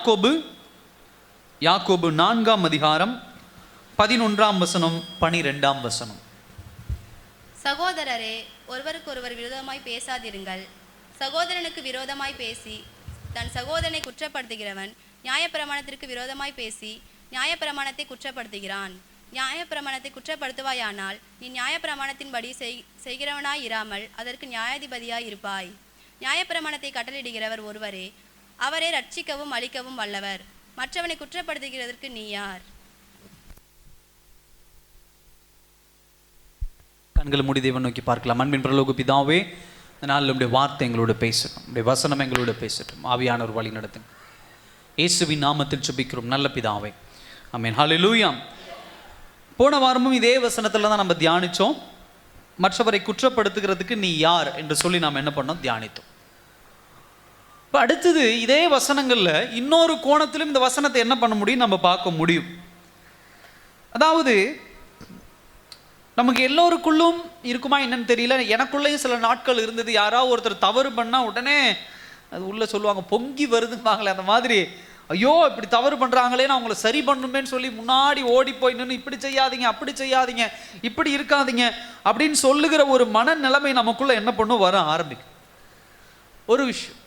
யாக்கோபு 4ஆம் அதிகாரம் 11ஆம் வசனம் 12ஆம் வசனம். சகோதரரே, ஒருவருக்கொருவர் விரோதமாய் பேசாதிருங்கள். சகோதரனுக்கு விரோதமாய் பேசி தன் சகோதரனை குற்றப்படுத்துகிறவன் நியாயப்பிரமாணத்திற்கு விரோதமாய் பேசி நியாயப்பிரமாணத்தை குற்றப்படுத்துகிறான். நியாயப்பிரமாணத்தை குற்றப்படுத்துவாயானால் நீ நியாயப்பிரமாணத்தின்படி செய்கிறவனாய் இராமல் அதற்கு நியாயாதிபதியாய் இருப்பாய். நியாயப்பிரமாணத்தை கட்டளையிடுகிறவர் ஒருவரே, அவரை ரட்சிக்கவும் அழிக்கவும் வல்லவர். மற்றவனை குற்றப்படுத்துகிறதற்கு நீ யார்? கண்களை மூடி தேவன் நோக்கி பார்க்கலாம். அன்பின் பரலோக பிதாவே, இந்த நாளில் உடைய வார்த்தை எங்களோட பேசட்டும், உடைய வசனம் எங்களோட பேசட்டும். ஆவியானவர் வழி நடத்துங்க. இயேசுவின் நாமத்தில் ஜெபிக்கிறோம் நல்ல பிதாவே, ஆமென். ஹல்லேலூயா. போன வாரமும் இதே வசனத்தில் தான் நம்ம தியானித்தோம். மற்றவரை குற்றப்படுத்துகிறதுக்கு நீ யார் என்று சொல்லி நாம் என்ன பண்ணோம், தியானித்தோம். இப்போ அடுத்தது இதே வசனங்களில் இன்னொரு கோணத்திலும் இந்த வசனத்தை என்ன பண்ண முடியும், நம்ம பார்க்க முடியும். அதாவது நமக்கு எல்லோருக்குள்ளும் இருக்குமா என்னன்னு தெரியல, எனக்குள்ளேயும் சில நாட்கள் இருந்தது. யாராவது ஒருத்தர் தவறு பண்ணால் உடனே அது உள்ளே சொல்லுவாங்க, பொங்கி வருதுப்பாங்களே, அந்த மாதிரி ஐயோ இப்படி தவறு பண்ணுறாங்களே, நான் அவங்கள சரி பண்ணணுமேன்னு சொல்லி முன்னாடி ஓடி போய் நின்று இப்படி செய்யாதீங்க, அப்படி செய்யாதீங்க, இப்படி இருக்காதீங்க அப்படின்னு சொல்லுகிற ஒரு மனநிலைமை நமக்குள்ளே என்ன பண்ணும், வர ஆரம்பிக்கும். ஒரு விஷயம்.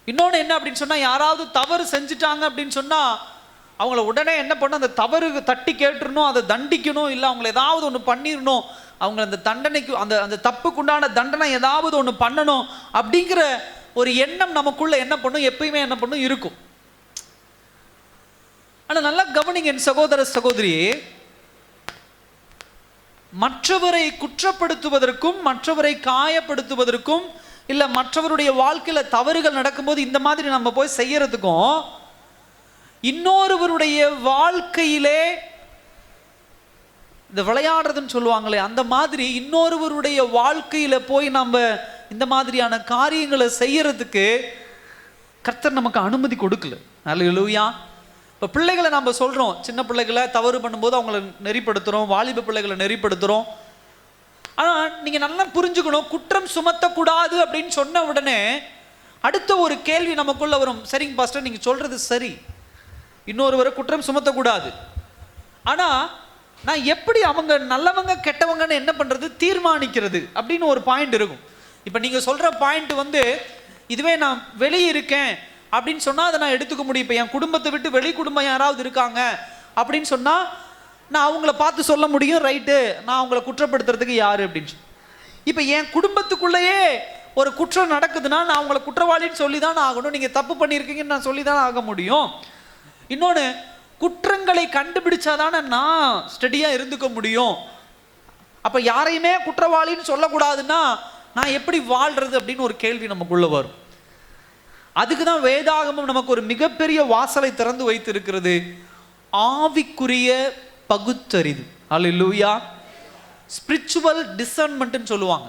இன்னொன்று என்ன அப்படின்னு சொன்னால், யாராவது தவறு செஞ்சுட்டாங்க அப்படின்னு சொன்னால் அவங்கள உடனே என்ன பண்ணணும், அந்த தவறு தட்டி கேட்டுருணும், அதை தண்டிக்கணும், இல்லை அவங்கள ஏதாவது ஒன்று பண்ணிடணும், அவங்க அந்த தண்டனைக்கு அந்த தப்புக்குண்டான தண்டனை ஏதாவது ஒன்று பண்ணணும் அப்படிங்கிற ஒரு எண்ணம் நமக்குள்ள என்ன பண்ணும், எப்பயுமே என்ன பண்ணும், இருக்கும். ஆனால் நல்லா கவனிங்க என் சகோதர சகோதரியே, மற்றவரை குற்றப்படுத்துவதற்கும் மற்றவரை காயப்படுத்துவதற்கும் இல்லை மற்றவருடைய வாழ்க்கையில் தவறுகள் நடக்கும்போது இந்த மாதிரி நம்ம போய் செய்யறதுக்கும், இன்னொருவருடைய வாழ்க்கையிலே இந்த விளையாடுறதுன்னு சொல்லுவாங்களே, அந்த மாதிரி இன்னொருவருடைய வாழ்க்கையில போய் நம்ம இந்த மாதிரியான காரியங்களை செய்யறதுக்கு கர்த்தர் நமக்கு அனுமதி கொடுக்கல. ஹல்லேலூயா. இப்போ பிள்ளைகளை நம்ம சொல்றோம், சின்ன பிள்ளைகளை தவறு பண்ணும்போது அவங்கள நெறிப்படுத்துறோம், வாலிப பிள்ளைகளை நெறிப்படுத்துறோம். ஆனால் நீங்க நல்லா புரிஞ்சுக்கணும், குற்றம் சுமத்தக்கூடாது அப்படின்னு சொன்ன உடனே அடுத்த ஒரு கேள்வி நமக்குள்ள வரும். சரிங்க பாஸ்டர், நீங்க சொல்றது சரி, இன்னொருவரை குற்றம் சுமத்தக்கூடாது. ஆனால் நான் எப்படி அவங்க நல்லவங்க கெட்டவங்கன்னு என்ன பண்ணுறது, தீர்மானிக்கிறது அப்படின்னு ஒரு பாயிண்ட் இருக்கும். இப்போ நீங்கள் சொல்கிற பாயிண்ட் இதுவே நான் வெளியே இருக்கேன் அப்படின்னு சொன்னால் அதை நான் எடுத்துக்க முடியும். இப்போ என் குடும்பத்தை விட்டு வெளி குடும்பம் யாராவது இருக்காங்க அப்படின்னு சொன்னால் நான் அவங்கள பார்த்து சொல்ல முடியும், ரைட்டு, நான் அவங்கள குற்றப்படுத்துறதுக்கு யார் அப்படின்னு. இப்போ என் குடும்பத்துக்குள்ளேயே ஒரு குற்றம் நடக்குதுன்னா நான் அவங்கள குற்றவாளின்னு சொல்லி தான் ஆகணும், நீங்கள் தப்பு பண்ணியிருக்கீங்கன்னு நான் சொல்லி தான் ஆக முடியும். இன்னொன்று, குற்றங்களை கண்டுபிடிச்சாதானே நான் ஸ்டடியாக இருந்துக்க முடியும். அப்போ யாரையுமே குற்றவாளின்னு சொல்லக்கூடாதுன்னா நான் எப்படி வாழ்றது அப்படின்னு ஒரு கேள்வி நமக்குள்ள வரும். அதுக்கு தான் வேதாகமம் நமக்கு ஒரு மிகப்பெரிய வாசலை திறந்து வைத்திருக்கிறது, ஆவிக்குரிய பகுத்தறிவு. ஹல்லேலூயா. ஸ்பிரிச்சுவல் டிசர்ன்மெண்ட்னு சொல்லுவாங்க,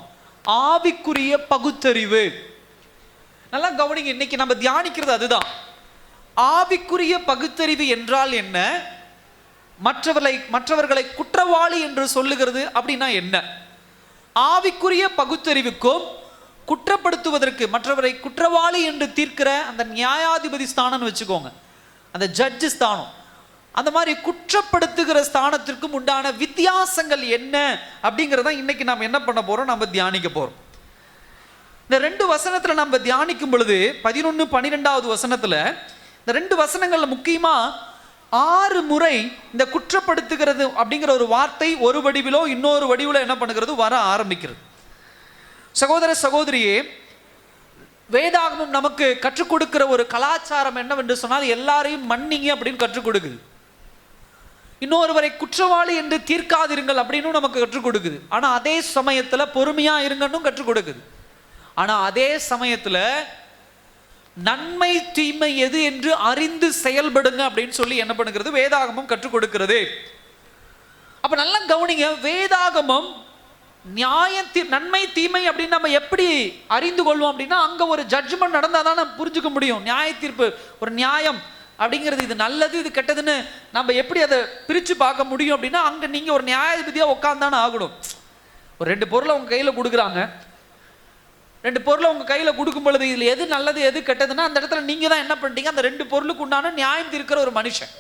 ஆவிக்குரிய பகுத்தறிவு. நல்லா கவனிங்க, இன்னைக்கு நம்ம தியானிக்கிறது அதுதான். ஆவிக்குரிய பகுத்தறிவு என்றால் என்ன, மற்றவர்களை குற்றவாளி என்று சொல்லுகிறது அப்படின்னா என்ன. ஆவிக்குரிய பகுத்தறிவுக்கும் குற்றப்படுத்துவதற்கு மற்றவரை குற்றவாளி என்று தீர்க்கிற அந்த நியாயாதிபதி ஸ்தானம்னு வச்சுக்கோங்க, அந்த ஜட்ஜ் ஸ்தானம், அந்த மாதிரி குற்றப்படுத்துகிற ஸ்தானத்திற்கும் உண்டான வித்தியாசங்கள் என்ன அப்படிங்கிறத இன்னைக்கு நாம் என்ன பண்ண போறோம், நம்ம தியானிக்க போறோம். இந்த 2 வசனத்துல நம்ம தியானிக்கும் பொழுது 11, 12வது வசனத்துல இந்த 2 வசனங்கள்ல முக்கியமா 6 முறை இந்த குற்றப்படுத்துகிறது அப்படிங்கிற ஒரு வார்த்தை ஒரு வடிவிலோ இன்னொரு வடிவிலோ என்ன பண்ணுகிறது, வர ஆரம்பிக்கிறது. சகோதர சகோதரியே, வேதாகமம் நமக்கு கற்றுக் கொடுக்கிற ஒரு கலாச்சாரம் என்னவென்று சொன்னால், எல்லாரையும் மன்னிங்க அப்படின்னு கற்றுக் கொடுக்குது. இன்னொருவரை குற்றவாளி என்று தீர்க்காதிருங்கள் அப்படின்னு நமக்கு கற்றுக் கொடுக்குது. ஆனா அதே சமயத்துல பொறுமையா இருங்கன்னு கற்றுக் கொடுக்குது. ஆனா அதே சமயத்துல நன்மை தீமை எது என்று அறிந்து செயல்படுங்க அப்படின்னு சொல்லி என்ன பண்ணுகிறது, வேதாகமம் கற்றுக் கொடுக்கிறது. அப்ப நல்லா கவனிங்க, வேதாகமம் நன்மை தீமை அப்படின்னு நம்ம எப்படி அறிந்து கொள்வோம் அப்படின்னா, அங்க ஒரு ஜட்ஜ்மெண்ட் நடந்தாதான் நம்ம புரிஞ்சுக்க முடியும். நியாய தீர்ப்பு, ஒரு நியாயம் அப்படிங்கிறது, இது நல்லது இது கெட்டதுன்னு நம்ம எப்படி அதை பிரித்து பார்க்க முடியும் அப்படின்னா, அங்கே நீங்கள் ஒரு நியாயாதிபதியாக உட்காந்தானே ஆகணும். ஒரு 2 பொருளை உங்கள் கையில் கொடுக்குறாங்க, 2 பொருளை உங்க கையில கொடுக்கும் பொழுது இதுல எது நல்லது எது கெட்டதுன்னா அந்த இடத்துல நீங்க தான் என்ன பண்ணிட்டீங்க, அந்த 2 பொருளுக்கு உண்டான நியாயம் தீர்க்கிற ஒரு மனுஷன்.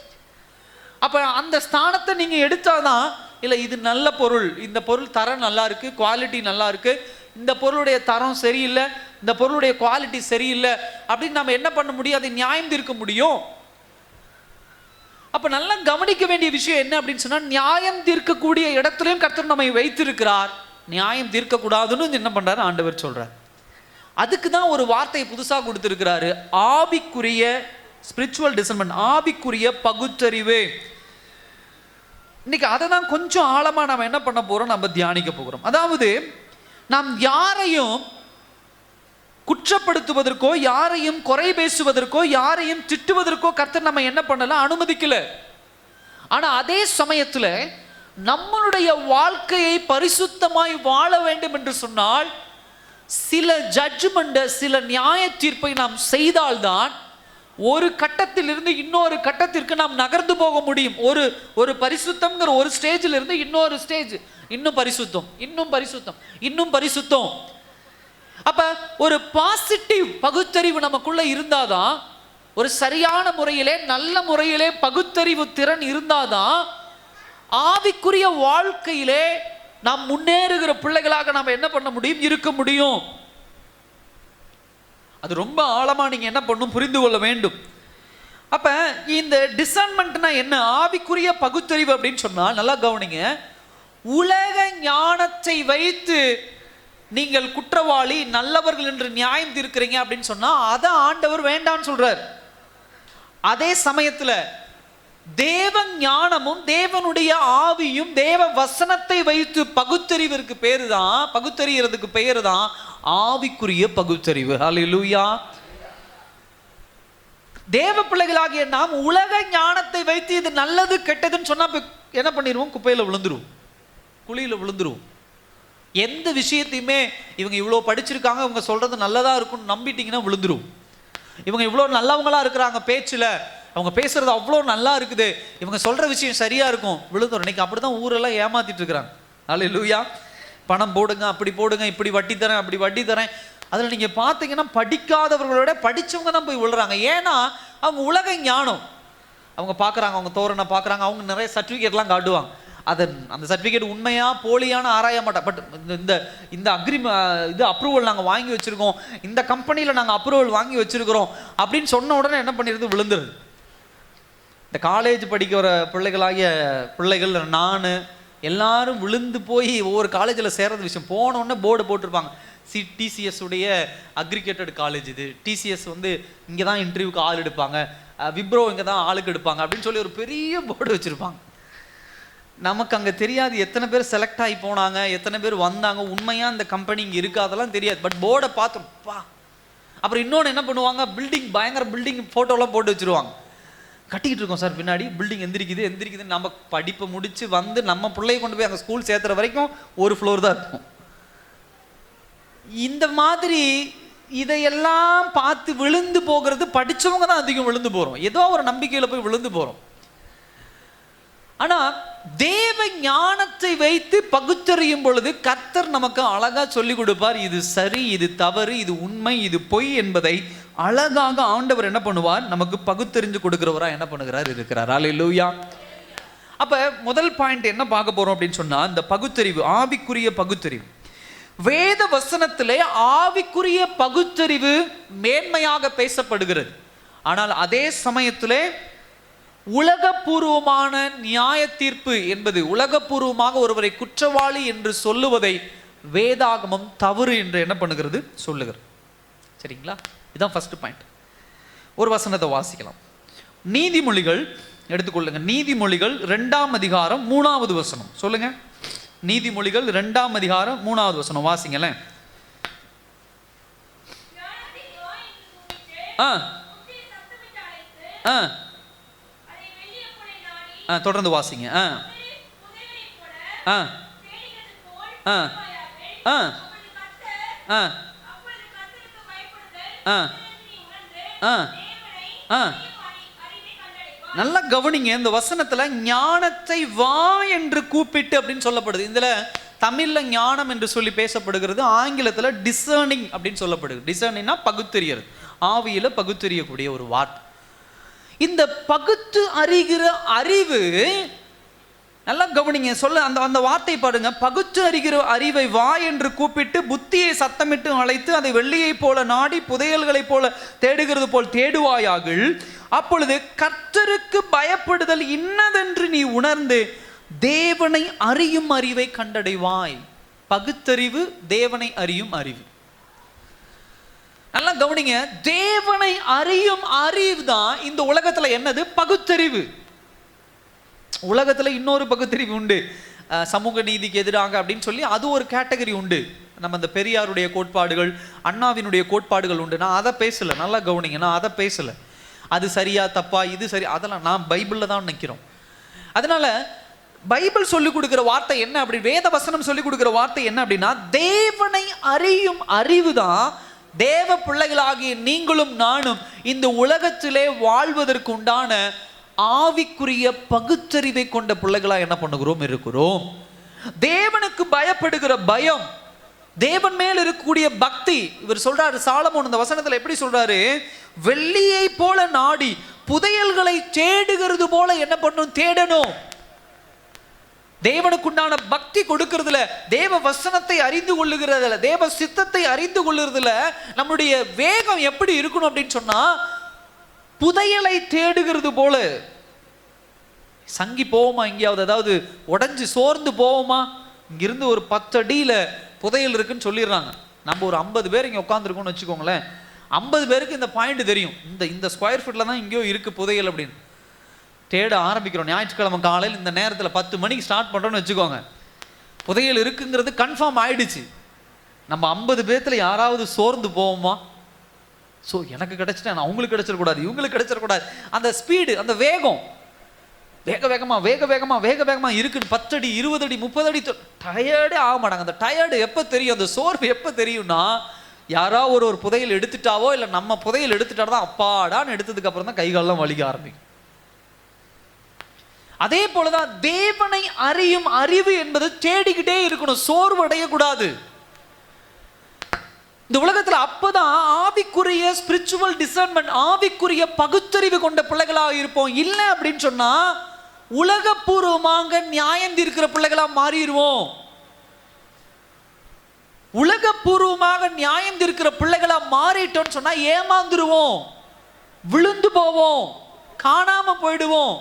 அப்ப அந்த ஸ்தானத்தை நீங்க எடுத்தாதான், இல்ல இது நல்ல பொருள், இந்த பொருள் தரம் நல்லா இருக்கு, குவாலிட்டி நல்லா இருக்கு, இந்த பொருளுடைய தரம் சரியில்லை, இந்த பொருளுடைய குவாலிட்டி சரியில்லை அப்படின்னு நம்ம என்ன பண்ண முடியும், அதை நியாயம் தீர்க்க முடியும். அப்ப நல்லா கவனிக்க வேண்டிய விஷயம் என்ன அப்படின்னு சொன்னா, நியாயம் தீர்க்கக்கூடிய இடத்துலயும் கர்த்தர் நம்மை வைத்திருக்கிறார், நியாயம் தீர்க்க கூடாதுன்னு என்ன பண்றாரு ஆண்டவர் சொல்றார். அதுக்கு தான் ஒரு வார்த்தையை புதுசா கொடுத்திருக்கிறாரு, ஆவிக்குரிய ஸ்பிரிச்சுவல் டிசர்ன்மென்ட், ஆவிக்குரிய பகுத்தறிவு. இன்னைக்கு அதை தான் கொஞ்சம் ஆழமா நாம என்ன பண்ண போறோம், நம்ம தியானிக்க போகிறோம். அதாவது நாம் யாரையும் குற்றப்படுத்துவதற்கோ, யாரையும் குறை பேசுவதற்கோ, யாரையும் திட்டுவதற்கோ கர்த்தர் நம்ம என்ன பண்ணல, அனுமதிக்கல. ஆனா அதே சமயத்துல நம்மளுடைய வாழ்க்கையை பரிசுத்தமாய் வாழ வேண்டும் என்று சொன்னால் சில ஜட்ஜ்மெண்ட், சில நியாய தீர்ப்பை நாம் செய்தால்தான் ஒரு கட்டத்திலிருந்து இன்னொரு கட்டத்திற்கு நாம் நகர்ந்து போக முடியும். ஒரு பரிசுத்தம்ங்கிற ஒரு ஸ்டேஜில் இருந்து இன்னொரு ஸ்டேஜ், இன்னும் பரிசுத்தம், இன்னும் பரிசுத்தம், இன்னும் பரிசுத்தம். அப்ப ஒரு பாசிட்டிவ் பகுத்தறிவு நமக்குள்ள இருந்தாதான், ஒரு சரியான முறையிலே நல்ல முறையிலே பகுத்தறிவு திறன் இருந்தாதான் ஆவிக்குரிய வாழ்க்கையிலே நாம் முன்னேறுகிற பிள்ளைகளாக நாம் என்ன பண்ண முடியும், இருக்க முடியும். அது ரொம்ப ஆழமா நீங்க என்ன பண்ணும், புரிந்து கொள்ள வேண்டும். அப்ப இந்த டிசர்ன்மெண்ட்னா என்ன, ஆவிக்குரிய பகுத்தறிவு அப்படின்னு சொன்னால் நல்லா கவனிங்க, உலக ஞானத்தை வைத்து நீங்கள் குற்றவாளி நல்லவர்கள் என்று நியாயம் தீர்க்கிறீங்க அப்படின்னு சொன்னா அதை ஆண்டவர் வேண்டான்னு சொல்றார். அதே சமயத்துல தேவ ஞானமும் தேவனுடைய ஆவியும் தேவ வசனத்தை வைத்து பகுத்தறிவதற்கு பேரு தான், பகுத்தறிகிறதுக்கு பெயர் தான் ஆவிக்குரிய பகுத்தறிவு. ஹல்லேலூயா. தேவ பிள்ளைகளாகிய நாம் உலக ஞானத்தை வைத்து இது நல்லது கெட்டதுன்னு சொன்னா என்ன பண்ணிடுவோம், குப்பையில விழுந்துருவோம், குழியில விழுந்துருவோம். எந்த விஷயத்தையுமே இவங்க இவ்வளோ படிச்சிருக்காங்க, இவங்க சொல்றது நல்லதா இருக்கும்னு நம்பிட்டீங்கன்னா விழுந்துரும். இவங்க இவ்வளோ நல்லவங்களா இருக்கிறாங்க, பேச்சுல அவங்க பேசுறது அவ்வளோ நல்லா இருக்குது, இவங்க சொல்ற விஷயம் சரியா இருக்கும், விழுந்துரும். இன்னைக்கு அப்படிதான் ஊரெல்லாம் ஏமாத்திட்டு இருக்கிறாங்க. ஹல்லேலூயா. பணம் போடுங்க, அப்படி போடுங்க, இப்படி வட்டி தரேன், அப்படி வட்டி தரேன். அதில் நீங்க பார்த்தீங்கன்னா படிக்காதவர்களோட படிச்சவங்க தான் போய் விழுறாங்க. ஏன்னா அவங்க உலக ஞானம் அவங்க பார்க்குறாங்க, அவங்க தோரணை பார்க்குறாங்க, அவங்க நிறைய சர்டிஃபிகேட்லாம் காட்டுவாங்க. அந்த சர்டிஃபிகேட் உண்மையா போலியான ஆராய மாட்டா. பட் இந்த இது அப்ரூவல் நாங்கள் வாங்கி வச்சிருக்கோம், இந்த கம்பெனியில் நாங்கள் அப்ரூவல் வாங்கி வச்சிருக்கிறோம் அப்படின்னு சொன்ன உடனே என்ன பண்ணிடுது, விழுந்துருது. இந்த காலேஜ் படிக்கிற பிள்ளைகள் நான் எல்லாரும் விழுந்து போய் ஒவ்வொரு காலேஜில் சேர்றது விஷயம். போன உடனே போர்டு போட்டிருப்பாங்க, டிசிஎஸ் உடைய அக்ரிகேட்டட் காலேஜ் இது, டிசிஎஸ் வந்து இங்கே தான் இன்டர்வியூக்கு ஆள் எடுப்பாங்க, விப்ரோ இங்கே தான் ஆளுக்கு எடுப்பாங்க அப்படின்னு சொல்லி ஒரு பெரிய போர்டு வச்சுருப்பாங்க. நமக்கு அங்கே தெரியாது எத்தனை பேர் செலக்ட் ஆகி போனாங்க, எத்தனை பேர் வந்தாங்க, உண்மையாக அந்த கம்பெனி இங்கே இருக்குது அதெல்லாம் தெரியாது. பட் போர்டை பார்த்தோம்ப்பா. அப்புறம் இன்னொன்று என்ன பண்ணுவாங்க, பில்டிங் பயங்கர பில்டிங் ஃபோட்டோலாம் போட்டு வச்சுருவாங்க. கட்டிக்கிட்டு இருக்கோம் சார் பின்னாடி, பில்டிங் எந்திரிக்குது. நம்ம படிப்பை முடித்து வந்து நம்ம பிள்ளையை கொண்டு போய் அங்கே ஸ்கூல் சேர்த்துற வரைக்கும் ஒரு ஃப்ளோர் தான் இருக்கும். இந்த மாதிரி இதையெல்லாம் பார்த்து விழுந்து போகிறது படித்தவங்க தான் அதிகம் விழுந்து போகிறோம். ஏதோ ஒரு நம்பிக்கையில் போய் விழுந்து போகிறோம். ஆனா தேவ ஞானத்தை வைத்து பகுத்தறியும் பொழுது கர்த்தர் நமக்கு அழகா சொல்லி கொடுப்பார், இது சரி, இது தவறு, இது உண்மை, இது பொய் என்பதை அழகாக ஆண்டவர் என்ன பண்ணுவார், நமக்கு பகுத்தறிஞ்சு கொடுக்கிறவரா என்ன பண்ணுகிறார் இருக்கிறார். அல்லேலூயா. அப்ப முதல் பாயிண்ட் என்ன பார்க்க போறோம் அப்படின்னு சொன்னா, இந்த பகுத்தறிவு, ஆவிக்குரிய பகுத்தறிவு. வேத வசனத்திலே ஆவிக்குரிய பகுத்தறிவு மேன்மையாக பேசப்படுகிறது. ஆனால் அதே சமயத்திலே உலகபூர்வமான நியாய தீர்ப்பு என்பது, உலகபூர்வமாக ஒருவரை குற்றவாளி என்று சொல்லுவதை வேதாகமம் தவறு என்று என்ன பண்ணுகிறது, சொல்லுகிறது. சரிங்களா? இதுதான் ஃபர்ஸ்ட் பாயிண்ட். ஒரு வசனத்தை வாசிக்கலாம். நீதிமொழிகள் எடுத்துக்கொள்ளுங்க. நீதிமொழிகள் 2ஆம் அதிகாரம் 3வது வசனம் சொல்லுங்க. நீதிமொழிகள் 2ஆம் அதிகாரம் 3வது வசனம் வாசிங்களேன். தொடர்ந்து வாசிங்க. நல்லா கவனிங்க. இந்த வசனத்துல ஞானத்தை வா என்று கூப்பிட்டு அப்படின்னு சொல்லப்படுது. இதுல தமிழ்ல ஞானம் என்று சொல்லி பேசப்படுகிறது, ஆங்கிலத்தில் டிசர்னிங் அப்படின்னு சொல்லப்படுது. டிசர்னிங்னா பகுத்தறியறது, ஆவியில பகுத்தறியக்கூடிய ஒரு வார்த்தை. இந்த பகுத்து அறிகிற அறிவு, நல்லா கவனிங்க, சொல்ல அந்த வார்த்தை பாருங்க. பகுத்து அறிகிற அறிவை வா என்று கூப்பிட்டு, புத்தியை சத்தமிட்டு அழைத்து, அதை வெள்ளியை போல நாடி புதையல்களை போல தேடுகிறது போல் தேடுவாயாகள். அப்பொழுது கர்த்தருக்கு பயப்படுதல் இன்னதென்று நீ உணர்ந்து தேவனை அறியும் அறிவை கண்டடைவாய். பகுத்தறிவு தேவனை அறியும் அறிவு. நல்லா கவனிங்க, தேவனை அறியும் அறிவு தான் இந்த உலகத்துல என்னது? பகுத்தறிவு. உலகத்துல இன்னொரு பகுத்தறிவு உண்டு, சமூக நீதிக்கு எதிராக அப்படின்னு சொல்லி அது ஒரு கேட்டகரி உண்டு. நம்ம இந்த பெரியாருடைய கோட்பாடுகள், அண்ணாவினுடைய கோட்பாடுகள் உண்டு. நான் அதை பேசல, நல்லா கவனிங்க, நான் அதை பேசல. அது சரியா தப்பா, இது சரி, அதெல்லாம் நான் பைபிள்ல தான் நிற்கிறோம். அதனால பைபிள் சொல்லிக் கொடுக்கிற வார்த்தை என்ன அப்படி, வேத வசனம் சொல்லிக் கொடுக்கிற வார்த்தை என்ன அப்படின்னா, தேவனை அறியும் அறிவு தான் தேவ பிள்ளைகளாகிய நீங்களும் நானும் இந்த உலகத்திலே வாழ்வதற்கு உண்டான ஆவிக்குரிய பகுத்தறிவை கொண்ட பிள்ளைகளா என்ன பண்ணுகிறோம், இருக்கிறோம். தேவனுக்கு பயப்படுகிற பயம், தேவன் மேல் இருக்கக்கூடிய பக்தி. இவர் சொல்றாரு, சாலமோன் இந்த வசனத்துல எப்படி சொல்றாரு, வெள்ளியை போல நாடி புதையல்களை தேடுகிறது போல என்ன பண்ணணும், தேடணும். தேவனுக்குண்டான பக்தி கொடுக்கிறதுல, தேவ வசனத்தை அறிந்து கொள்ளுகிறதுல, தேவ சித்தத்தை அறிந்து கொள்ளுறதுல நம்முடைய வேகம் எப்படி இருக்கணும் அப்படின்னு சொன்னா, புதையலை தேடுகிறது போல. சங்கி போவோமா எங்கேயாவது, அதாவது உடஞ்சி சோர்ந்து போவோமா? இங்கிருந்து ஒரு 10 அடியில புதையல் இருக்குன்னு சொல்லிடுறாங்க. நம்ம ஒரு 50 பேர் இங்கே உட்காந்துருக்கோம்னு வச்சுக்கோங்களேன். 50 பேருக்கு இந்த பாயிண்ட் தெரியும், இந்த ஸ்கொயர் ஃபீட்ல தான் இங்கேயோ இருக்கு புதையல் அப்படின்னு. தேட ஆரம்பிக்கிறோம். ஞாயிற்றுக்கிழமை காலையில் இந்த நேரத்தில் 10 மணிக்கு ஸ்டார்ட் பண்ணுறோன்னு வச்சுக்கோங்க. புதையல் இருக்குங்கிறது கன்ஃபார்ம் ஆயிடுச்சு. நம்ம 50 பேர்த்துல யாராவது சோர்ந்து போவோமா? ஸோ எனக்கு கிடைச்சிட்டேன், அவங்களுக்கு கிடைச்சிடக்கூடாது, இவங்களுக்கு கிடைச்சிடக்கூடாது. அந்த ஸ்பீடு, அந்த வேகம், வேக வேகமாக இருக்குன்னு 10 அடி 20 அடி 30 அடி டயர்டே ஆக மாட்டாங்க. அந்த டயர்டு எப்போ தெரியும், அந்த சோர்வு எப்போ தெரியும்னா, யாராவது ஒரு புதையல் எடுத்துட்டாவோ இல்லை நம்ம புதையல் எடுத்துட்டா தான் அப்பாடான்னு எடுத்ததுக்கு அப்புறம் தான் கைகாலெல்லாம் வலிக்க ஆரம்பிக்கும். அதே போலதான் தேவனை அறியும் அறிவு என்பது தேடிக்கிட்டே இருக்கணும், சோர்வு அடையக்கூடாது. இந்த உலகத்துல அப்பதான் ஆவிக்குரிய ஸ்பிரிச்சுவல் டிசர்ன்மென்ட், ஆவிக்குரிய பகுத்தறிவு கொண்ட பிள்ளைகளாக இருப்போம். இல்லை அப்படின்னு சொன்னா உலகப்பூர்வமாக நியாயம் தீர்க்கிற பிள்ளைகளா மாறிடுவோம். உலகப்பூர்வமாக நியாயம் தீர்க்கிற பிள்ளைகளா மாறிட்டோம்னு சொன்னா ஏமாந்துருவோம், விழுந்து போவோம், காணாம போயிடுவோம்.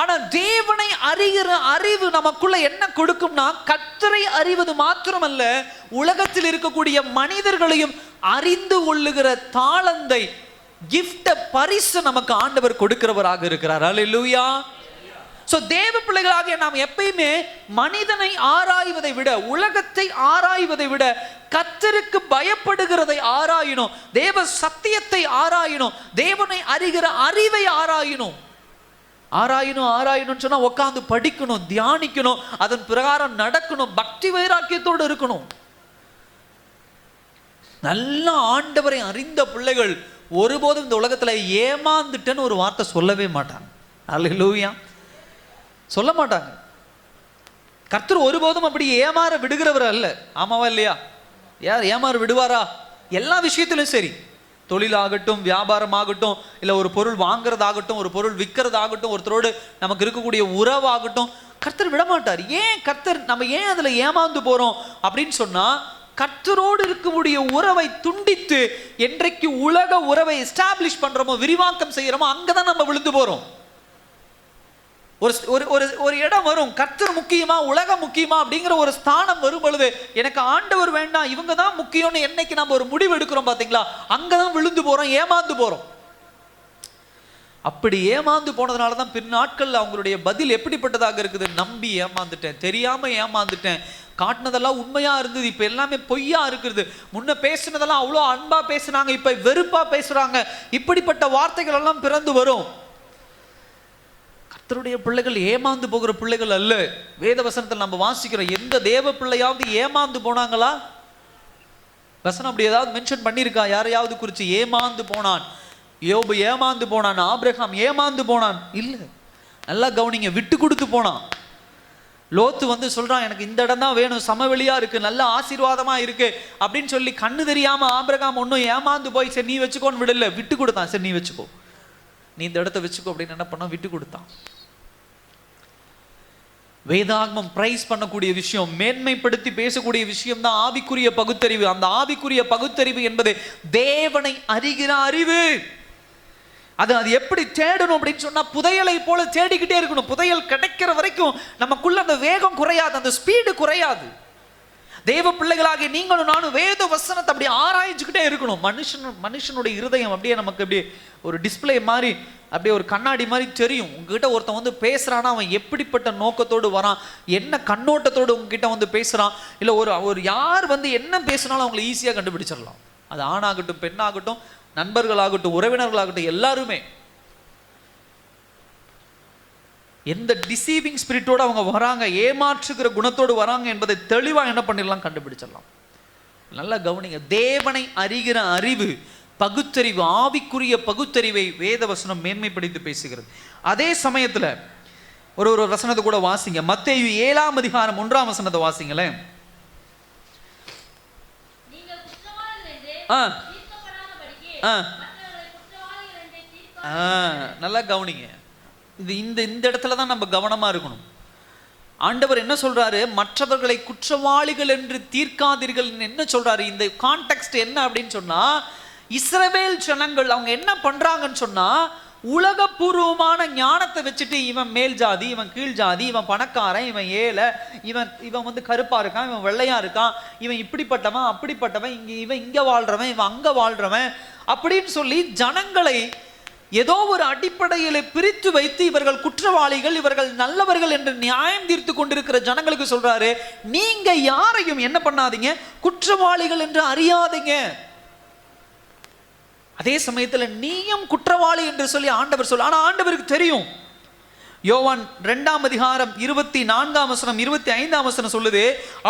ஆனா தேவனை அறிகிற அறிவு நமக்குள்ள என்ன கொடுக்கும்னா, கர்த்தரை அறிவது மாத்திரமல்ல, உலகத்தில் இருக்கக்கூடிய மனிதர்களையும் அறிந்து கொள்ளுகிற தாளந்தை, கிஃப்ட, பரிசு நமக்கு ஆண்டவர் கொடுக்கிறவராக இருக்கிறார். அல்லேலூயா. சோ தேவ பிள்ளைகளாகிய நாம் எப்பயுமே மனிதனை ஆராய்வதை விட, உலகத்தை ஆராய்வதை விட, கர்த்தருக்கு பயப்படுகிறதை ஆராயணும், தேவ சத்தியத்தை ஆராயணும், தேவனை அறிகிற அறிவை ஆராயணும். ஆராயணும் சொன்னா உட்கார்ந்து படிக்கணும், தியானிக்கணும், அதன் பிரகாரம் நடக்கணும், பக்தி வைராக்கியத்தோடு இருக்கணும். நல்ல ஆண்டவரை அறிந்த பிள்ளைகள் ஒருபோதும் இந்த உலகத்துல ஏமாந்துட்டேன்னு ஒரு வார்த்தை சொல்லவே மாட்டாங்க. அல்லேலூயா, சொல்ல மாட்டாங்க. கர்த்தர் ஒருபோதும் அப்படி ஏமாற விடுகிறவர் அல்ல. ஆமாவா இல்லையா? யார் ஏமாற விடுவாரா? எல்லா விஷயத்திலும் சரி, தொழிலாகட்டும், வியாபாரமாகட்டும், இல்லை ஒரு பொருள் வாங்குறதாகட்டும், ஒரு பொருள் விற்கிறதாகட்டும், ஒருத்தரோடு நமக்கு இருக்கக்கூடிய உறவாகட்டும், கர்த்தர் விடமாட்டார். ஏன் கர்த்தர் நம்ம ஏன் அதில் ஏமாந்து போகிறோம் அப்படின்னு சொன்னால், கர்த்தரோடு இருக்கக்கூடிய உறவை துண்டித்து என்றைக்கு உலக உறவை எஸ்டாப்ளிஷ் பண்ணுறோமோ, விரிவாக்கம் செய்கிறோமோ, அங்கே தான் நம்ம விழுந்து போகிறோம். ஒரு இடம் வரும், கர்த்தர் முக்கியமா உலகம் முக்கியமா அப்படிங்கிற ஒரு ஸ்தானம் வரும் பொழுது, எனக்கு ஆண்டவர் வேண்டாம், இவங்க தான் முக்கியம்னு என்னைக்கு நம்ம ஒரு முடிவு எடுக்கிறோம் பார்த்தீங்களா, அங்கதான் விழுந்து போறோம், ஏமாந்து போறோம். அப்படி ஏமாந்து போனதுனால தான் பின் நாட்கள்ல அவங்களுடைய பதில் எப்படிப்பட்டதாக இருக்குது, நம்பி ஏமாந்துட்டேன், தெரியாம ஏமாந்துட்டேன், காட்டினதெல்லாம் உண்மையா இருந்தது, இப்ப எல்லாமே பொய்யா இருக்குது, முன்ன பேசினதெல்லாம் அவ்வளோ அன்பா பேசுனாங்க, இப்ப வெறுப்பா பேசுறாங்க, இப்படிப்பட்ட வார்த்தைகள் எல்லாம் பிறந்து வரும். கர்த்தருடைய பிள்ளைகள் ஏமாந்து போகிற பிள்ளைகள் அல்ல. வேத வசனத்தில் நம்ம வாசிக்கிறோம், எந்த தேவ பிள்ளையாவது ஏமாந்து போனாங்களா? வசனம் அப்படி ஏதாவது மென்ஷன் பண்ணியிருக்கா யாரையாவது குறித்து? ஏமாந்து போனான், யோபு ஏமாந்து போனான், ஆபிரகாம் ஏமாந்து போனான்? இல்லை. நல்லா கவனிங்க, விட்டு கொடுத்து போனான். லோத்து வந்து சொல்றான், எனக்கு இந்த இடம் தான் வேணும், சமவெளியா இருக்கு, நல்ல ஆசீர்வாதமா இருக்கு அப்படின்னு சொல்லி கண்ணு தெரியாம ஆபிரகாம் ஒன்றும் ஏமாந்து போய் சரி நீ வச்சுக்கோன்னு விடல, விட்டு கொடுத்தான். சரி நீ வச்சுக்கோ, நீ இந்த இடத்த வச்சுக்கோ அப்படின்னு என்ன பண்ண, விட்டு கொடுத்தான். வேதாகமம் பிரைஸ் பண்ணக்கூடிய விஷயம், மேன்மைப்படுத்தி பேசக்கூடிய விஷயம் தான் ஆவிக்குரிய பகுத்தறிவு. அந்த ஆவிக்குரிய பகுத்தறிவு என்பது தேவனை அறிகிற அறிவு. அது எப்படி தேடணும் அப்படின்னு சொன்னா, புதையலை போல தேடிக்கிட்டே இருக்கணும். புதையல் கிடைக்கிற வரைக்கும் நமக்குள்ள அந்த வேகம் குறையாது, அந்த ஸ்பீடு குறையாது. தேவ பிள்ளைகளாகி நீங்களும் நானும் வேத வசனத்தை அப்படி ஆராய்ச்சிக்கிட்டே இருக்கணும். மனுஷனுடைய இருதயம் அப்படியே நமக்கு அப்படியே ஒரு டிஸ்பிளே மாதிரி, அப்படியே ஒரு கண்ணாடி மாதிரி தெரியும். உங்ககிட்ட ஒருத்தன் வந்து பேசுறான்னா அவன் எப்படிப்பட்ட நோக்கத்தோடு வரான், என்ன கண்ணோட்டத்தோடு உங்ககிட்ட வந்து பேசுறான், இல்லை ஒரு யார் வந்து என்ன பேசினாலும் அவங்களை ஈஸியாக கண்டுபிடிச்சிடலாம். அது ஆணாகட்டும் பெண்ணாகட்டும், நண்பர்களாகட்டும் உறவினர்களாகட்டும், எல்லாருமே எந்த டிசீவிங் ஸ்பிரிட்டோடு அவங்க வராங்க, ஏமாற்றுகிற குணத்தோடு வராங்க என்பதை தெளிவாக என்ன பண்ணிடலாம், கண்டுபிடிச்சிடலாம். நல்லா கவனிங்க, தேவனை அறிகிற அறிவு, பகுத்தறிவு, ஆவிக்குரிய பகுத்தறிவை வேதவசனம் மேன்மைப்படுத்தி பேசுகிறது. அதே சமயத்தில் ஒரு வசனத்தை கூட வாசிங்க. மத்தேயு 7ஆம் அதிகாரம் 1ஆம் வசனத்தை வாசிங்களேன். நல்லா கவனிங்க. இந்த இடத்துல தான் நம்ம கவனமா இருக்கணும். ஆண்டவர் என்ன சொல்றாரு, மற்றவர்களை குற்றவாளிகள் என்று தீர்க்காதீர்கள் என்ன சொல்றாரு. இந்த கான்டெக்ஸ்ட் என்ன அப்படின்னு சொன்னா, இஸ்ரவேல் ஜனங்கள் அவங்க என்ன பண்றாங்கன்னு சொன்னா, உலகபூர்வமான ஞானத்தை வச்சுட்டு இவன் மேல் ஜாதி, இவன் கீழ் ஜாதி, இவன் பணக்காரன், இவன் ஏழை, இவன் வந்து கருப்பா இருக்கான், இவன் வெள்ளையா இருக்கான், இவன் இப்படிப்பட்டவன் அப்படிப்பட்டவன், இவன் இங்க வாழ்றவன், இவன் அங்க வாழ்றவன் அப்படின்னு சொல்லி ஜனங்களை ஏதோ ஒரு அடிப்படையில் பிரித்து வைத்து இவர்கள் குற்றவாளிகள், இவர்கள் நல்லவர்கள் என்று நியாயம் தீர்த்து கொண்டிருக்கிற ஜனங்களுக்கு சொல்றாரு, நீங்க யாரையும் என்ன பண்ணாதீங்க, குற்றவாளிகள் என்று அறியாதீங்க. அதே சமயத்தில் நீயும் குற்றவாளி என்று சொல்லி ஆண்டவர் சொல்ல, ஆனா ஆண்டவருக்கு தெரியும். யோவான் 2ஆம் அதிகாரம் 24ஆம் வசனம் 25ஆம் வசனம் சொல்லுது,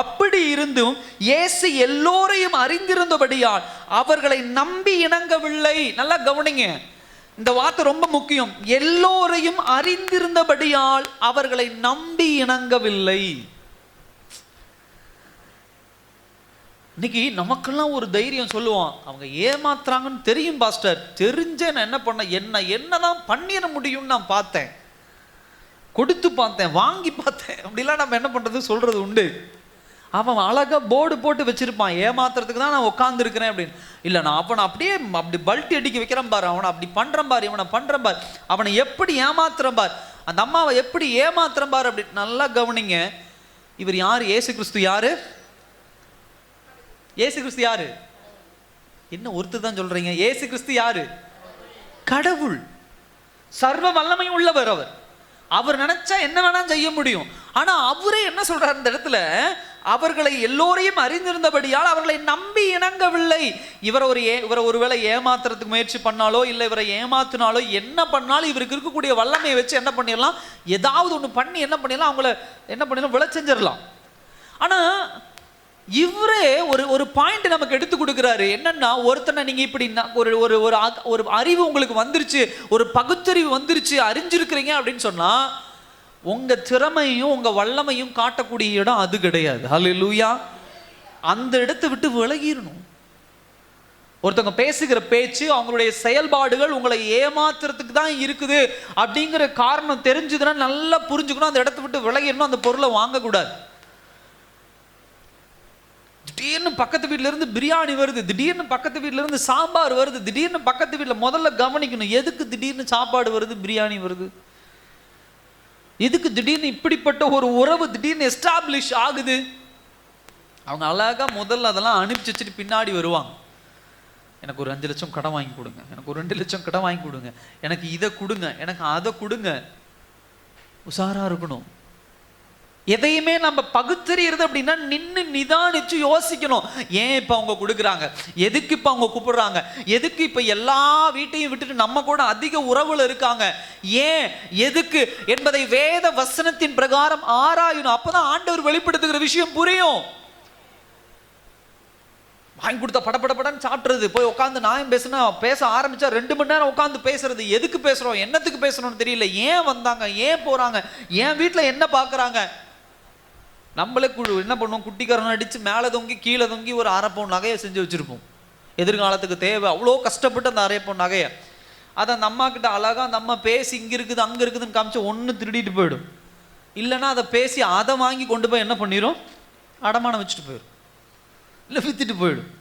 அப்படி இருந்தும் இயேசு எல்லோரையும் அறிந்திருந்தபடியால் அவர்களை நம்பி இணங்கவில்லை. நல்லா கவனிங்க, இந்த வார்த்தை ரொம்ப முக்கியம். எல்லோரையும் அறிந்திருந்தபடியால் அவர்களை நம்பி இணங்கவில்லை. இன்னைக்கு நமக்கெல்லாம் ஒரு தைரியம் சொல்லுவான், அவங்க ஏமாத்துறாங்கன்னு தெரியும் பாஸ்டர், தெரிஞ்சே நான் என்ன பண்ண, என்னதான் பண்ணிட முடியும்னு நான் பார்த்தேன், கொடுத்து பார்த்தேன், வாங்கி பார்த்தேன், அப்படிலாம் நம்ம என்ன பண்றது சொல்றது உண்டு. அவன் அழகா போர்டு போட்டு வச்சிருப்பான், ஏமாத்துறதுக்கு தான் நான் உட்கார்ந்து இருக்கிறேன் அப்படின்னு. இல்லை, நான் அவனை அப்படியே அப்படி பல்ட்டி அடிக்க வைக்கிறேன் பாரு, அவனை அப்படி பண்றேன் பாரு, இவனை பண்றேன் பாரு, அவனை எப்படி ஏமாத்துறேன் பாரு, அந்த அம்மாவை எப்படி ஏமாத்துறேன் பாரு அப்படி. நல்லா கவனிங்க, இவர் யாரு? இயேசு கிறிஸ்து யாரு? இயேசு கிறிஸ்து யாரு? என்ன ஒருத்தர் தான் சொல்றீங்க? இயேசு கிறிஸ்து யாரு? கடவுள், சர்வ வல்லமை உள்ளவர். அவர் நினைச்சா என்ன வேணா செய்ய முடியும். ஆனா அவரே என்ன சொல்றாரு இந்த இடத்துல, அவர்களை எல்லோரையும் அறிந்திருந்தபடியால் அவர்களை நம்பி இணங்கவில்லை. இவரை ஒருவேளை ஏமாத்துறதுக்கு முயற்சி பண்ணாலோ, இல்லை இவரை ஏமாத்தினாலோ, என்ன பண்ணாலும் இவருக்கு இருக்கக்கூடிய வல்லமையை வச்சு என்ன பண்ணிடலாம், ஏதாவது ஒன்று பண்ணி என்ன பண்ணிடலாம், அவங்கள என்ன பண்ணிடலாம், விளை செஞ்சிடலாம். ஆனா இவரே ஒரு பாயிண்ட் நமக்கு எடுத்து கொடுக்குறாரு. என்னன்னா, ஒருத்தனை நீங்க இப்படி ஒரு அறிவு உங்களுக்கு வந்துருச்சு, ஒரு பகுத்தறிவு வந்துருச்சு, அறிஞ்சிருக்கிறீங்க அப்படின்னு சொன்னா, உங்க திறமையும் உங்க வல்லமையும் காட்டக்கூடிய இடம் அது கிடையாது. ஹல்லேலூயா. அந்த இடத்தை விட்டு விலகிடணும். ஒருத்தவங்க பேசுகிற பேச்சு, அவங்களுடைய செயல்பாடுகள் உங்களை ஏமாத்துறதுக்கு தான் இருக்குது அப்படிங்கிற காரணம் தெரிஞ்சுதுன்னா நல்லா புரிஞ்சுக்கணும், அந்த இடத்தை விட்டு விலகிடணும், அந்த பொருளை வாங்கக்கூடாது. திடீர்னு பக்கத்து வீட்டில இருந்து பிரியாணி வருது, திடீர்னு பக்கத்து வீட்டில இருந்து சாம்பார் வருது, திடீர்னு பக்கத்து வீட்டில் முதல்ல கவனிக்கணும், எதுக்கு திடீர்னு சாப்பாடு வருது, பிரியாணி வருது, எதுக்கு திடீர்னு இப்படிப்பட்ட ஒரு உறவு திடீர்னு எஸ்டாப்ளிஷ் ஆகுது. அவங்க அழகா முதல்ல அதெல்லாம் அனுப்பிச்சு வச்சுட்டு பின்னாடி வருவாங்க. எனக்கு ஒரு 5 லட்சம் கடன் வாங்கி கொடுங்க, எனக்கு ஒரு 2 லட்சம் கடன் வாங்கி கொடுங்க, எனக்கு இதை கொடுங்க, எனக்கு அதை கொடுங்க. உஷாரா இருக்கணும். எதையுமே நம்ம பகுத்தறியறது அப்படின்னா நின்று நிதானிச்சு யோசிக்கணும். ஏன் இப்ப அவங்க கொடுக்குறாங்க, எதுக்கு இப்ப அவங்க கூப்பிடுறாங்க, எதுக்கு இப்ப எல்லா வீட்டையும் விட்டுட்டு நம்ம கூட அதிக உறவுல இருக்காங்க, ஏன் எதுக்கு என்பதை வேத வசனத்தின் பிரகாரம் ஆராயணும். அப்பதான் ஆண்டவர் வெளிப்படுத்துகிற விஷயம் புரியும். வாங்கி கொடுத்தா படப்படப்படன்னு சாப்பிட்றது, போய் உட்காந்து நியாயம் பேச ஆரம்பிச்சா 2 மணி நேரம் உட்காந்து பேசுறது. எதுக்கு பேசுறோம், என்னத்துக்கு பேசுறோம்னு தெரியல, ஏன் வந்தாங்க, ஏன் போறாங்க, என் வீட்டில் என்ன பார்க்குறாங்க, நம்மளே என்ன பண்ணுவோம், குட்டிக்காரன் அடித்து மேலே தொங்கி கீழே தொங்கி ஒரு 1/2 பவுன் நகையை செஞ்சு வச்சுருப்போம். எதிர்காலத்துக்கு தேவை, அவ்வளோ கஷ்டப்பட்டு அந்த 1/2 பவுன் நகையை அதை அந்த அம்மா கிட்ட அழகாக அந்த அம்மா பேசி இங்கே இருக்குது அங்கே இருக்குதுன்னு காமிச்சு ஒன்று திருடிட்டு போயிடும். இல்லைன்னா அதை பேசி அதை வாங்கி கொண்டு போய் என்ன பண்ணிடும், அடமானம் வச்சுட்டு போயிடும், இல்லை வித்துட்டு போயிடும்.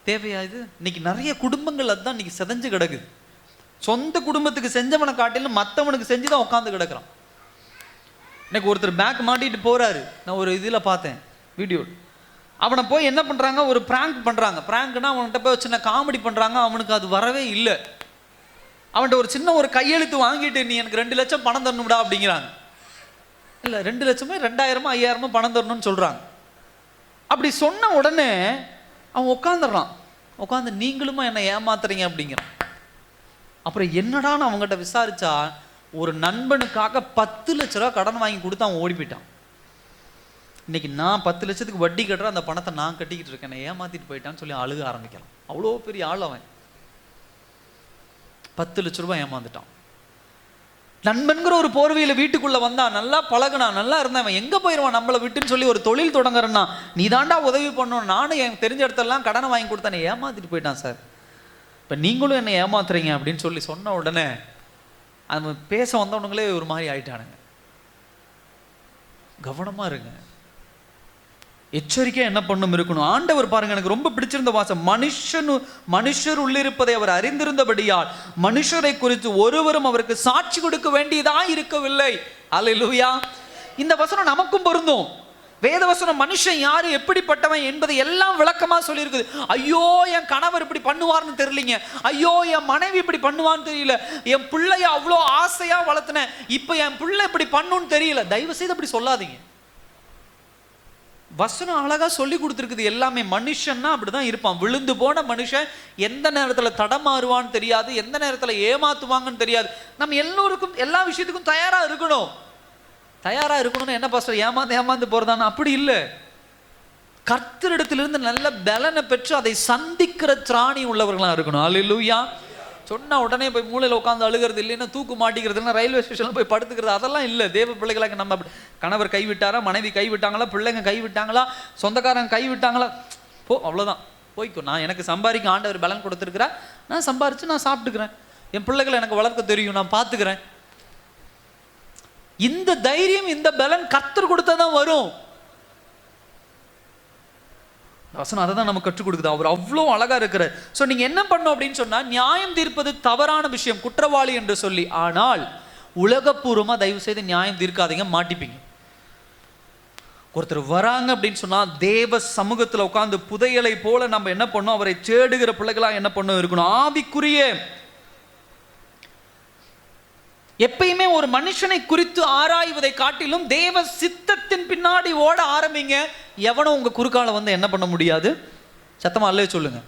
தேவையா இது? இன்னைக்கு நிறைய குடும்பங்கள் அதுதான் இன்னைக்கு செதஞ்சு கிடக்குது. சொந்த குடும்பத்துக்கு செஞ்சவனை காட்டிலும் மற்றவனுக்கு செஞ்சு தான் உட்காந்து கிடக்குறான். இன்னைக்கு ஒருத்தர் பேக் மாட்டிட்டு போறாரு, நான் ஒரு இதில் பார்த்தேன் வீடியோ. அவனை போய் என்ன பண்ணுறாங்க, ஒரு ப்ராங்க் பண்ணுறாங்க. ப்ராங்க்னா அவன்கிட்ட போய் சின்ன காமெடி பண்ணுறாங்க. அவனுக்கு அது வரவே இல்லை. அவன்கிட்ட ஒரு சின்ன ஒரு கையெழுத்து வாங்கிட்டு நீ எனக்கு 2 லட்சம் பணம் தரணும்டா அப்படிங்கிறாங்க. இல்லை 2 லட்சமே 2000 5000 பணம் தரணும்னு சொல்கிறாங்க. அப்படி சொன்ன உடனே அவன் உட்காந்துடுறான். உட்காந்து நீங்களுமா என்னை ஏமாத்துறீங்க அப்படிங்கிறான். அப்புறம் என்னடான்னு அவங்ககிட்ட விசாரிச்சா ஒரு நண்பனுக்காக 10 லட்ச ரூபா கடன் வாங்கி கொடுத்து அவன் ஓடி போயிட்டான். இன்னைக்கு நான் 10 லட்சத்துக்கு வட்டி கட்டுற அந்த பணத்தை நான் கட்டிக்கிட்டு இருக்கேன், ஏமாத்திட்டு போயிட்டான்னு சொல்லி அழுக ஆரம்பிக்கலாம். அவ்வளோ பெரிய ஆள் அவன். 10 லட்ச ரூபாய் ஏமாந்துட்டான். நண்பன்கிற ஒரு போர்வையில வீட்டுக்குள்ள வந்தான், நல்லா பழகுனான், நல்லா இருந்தவன் எங்க போயிடுவான் நம்மளை விட்டுன்னு சொல்லி ஒரு தொழில் தொடங்குறேன்னா நீ தாண்டா உதவி பண்ணணும், நானும் என் தெரிஞ்ச இடத்தெல்லாம் கடனை வாங்கி கொடுத்தானே ஏமாத்திட்டு போயிட்டான் சார், இப்போ நீங்களும் என்னை ஏமாத்துறீங்க அப்படின்னு சொல்லி சொன்ன உடனே அது பேச வந்தவனுங்களே ஒரு மாதிரி ஆயிட்டானுங்க. கவனமா இருங்க, எச்சரிக்கை என்ன பண்ணும் இருக்கணும். ஆண்டவர் பாருங்க, எனக்கு ரொம்ப பிடிச்சிருந்த வாசம், மனுஷர் உள்ளிருப்பதை அவர் அறிந்திருந்தபடியால் மனுஷரை குறித்து ஒருவரும் அவருக்கு சாட்சி கொடுக்க வேண்டியதா இருக்கவில்லை. அல்லேலூயா. இந்த வசனம் நமக்கும் பொருந்தும். வேத வசனம் மனுஷன் யாரு எப்படிப்பட்டவன் என்பதை எல்லாம் விளக்கமா சொல்லியிருக்குது. ஐயோ என் கணவர் இப்படி பண்ணுவார்னு தெரியலீங்க, ஐயோ என் மனைவி இப்படி பண்ணுவான்னு தெரியல, என் பிள்ளைய அவ்வளோ ஆசையா வளர்த்தினேன், இப்போ என் பிள்ளை இப்படி பண்ணுன்னு தெரியல. தயவு செய்து அப்படி சொல்லாதீங்க. வசனம் அழகா சொல்லி கொடுத்துருக்குது எல்லாமே. மனுஷன்னா அப்படிதான் இருப்பான். விழுந்து போன மனுஷன் எந்த நேரத்தில் தடமாறுவான்னு தெரியாது, எந்த நேரத்தில் ஏமாத்துவாங்கன்னு தெரியாது. நம்ம எல்லோருக்கும் எல்லா விஷயத்துக்கும் தயாரா இருக்கணும். தயாரா இருக்கணும்னு என்ன பாஸ்டர் ஏமாந்து போறதான? அப்படி இல்லை. கர்த்தரிடத்திலிருந்து நல்ல பலனை பெற்று அதை சந்திக்கிற திராணி உள்ளவர்களா இருக்கணும். அல்லேலூயா. சொன்ன உடனே போய் மூலையில் உட்காந்து அழுகிறது, இல்லைன்னா தூக்கு மாட்டிக்கிறதுனா ரயில்வே ஸ்டேஷன்ல போய் படுத்துக்கிறது, அதெல்லாம் இல்லை. தேவ பிள்ளைகளாக நம்ம கணவர் கைவிட்டாரா, மனைவி கைவிட்டாங்களா, பிள்ளைங்க கைவிட்டாங்களா, சொந்தக்காரங்க கைவிட்டாங்களா, போ அவ்வளோதான், போய்க்கும். நான் எனக்கு சம்பாதிக்க ஆண்டவர் பலன் கொடுத்துருக்கிறா, நான் சம்பாரிச்சு நான் சாப்பிட்டுக்கிறேன், என் பிள்ளைகளை எனக்கு வளர்க்க தெரியும், நான் பார்த்துக்கிறேன். இந்த தைரியம் இந்த பலன் கர்த்தர் கொடுத்தாதான் வரும். வசனம் அதை தான் நம்ம கற்றுக் கொடுக்குது. அவர் அவ்வளோ அழகா இருக்கிறார். ஸோ நீங்க என்ன பண்ணணும் அப்படின்னு சொன்னா, நியாயம் தீர்ப்பது தவறான விஷயம், குற்றவாளி என்று சொல்லி. ஆனால் உலகப்பூர்வமா தயவு செய்து நியாயம் தீர்க்காதீங்க, மாட்டிப்பீங்க. ஒருத்தர் வராங்க அப்படின்னு சொன்னா தேவ சமூகத்துல உட்கார்ந்து புதையலை போல நம்ம என்ன பண்ணோம், அவரை தேடுகிற பிள்ளைகளா என்ன பண்ணணும் இருக்கணும். ஆவிக்குரிய எப்பயுமே ஒரு மனுஷனை குறித்து ஆராய்வதை காட்டிலும் தேவ சித்தத்தின் பின்னாடி ஓட ஆரம்பிங்க. எவனும் உங்க குறுக்கால வந்து என்ன பண்ண முடியாது. சத்தமா அல்லே சொல்லுங்க.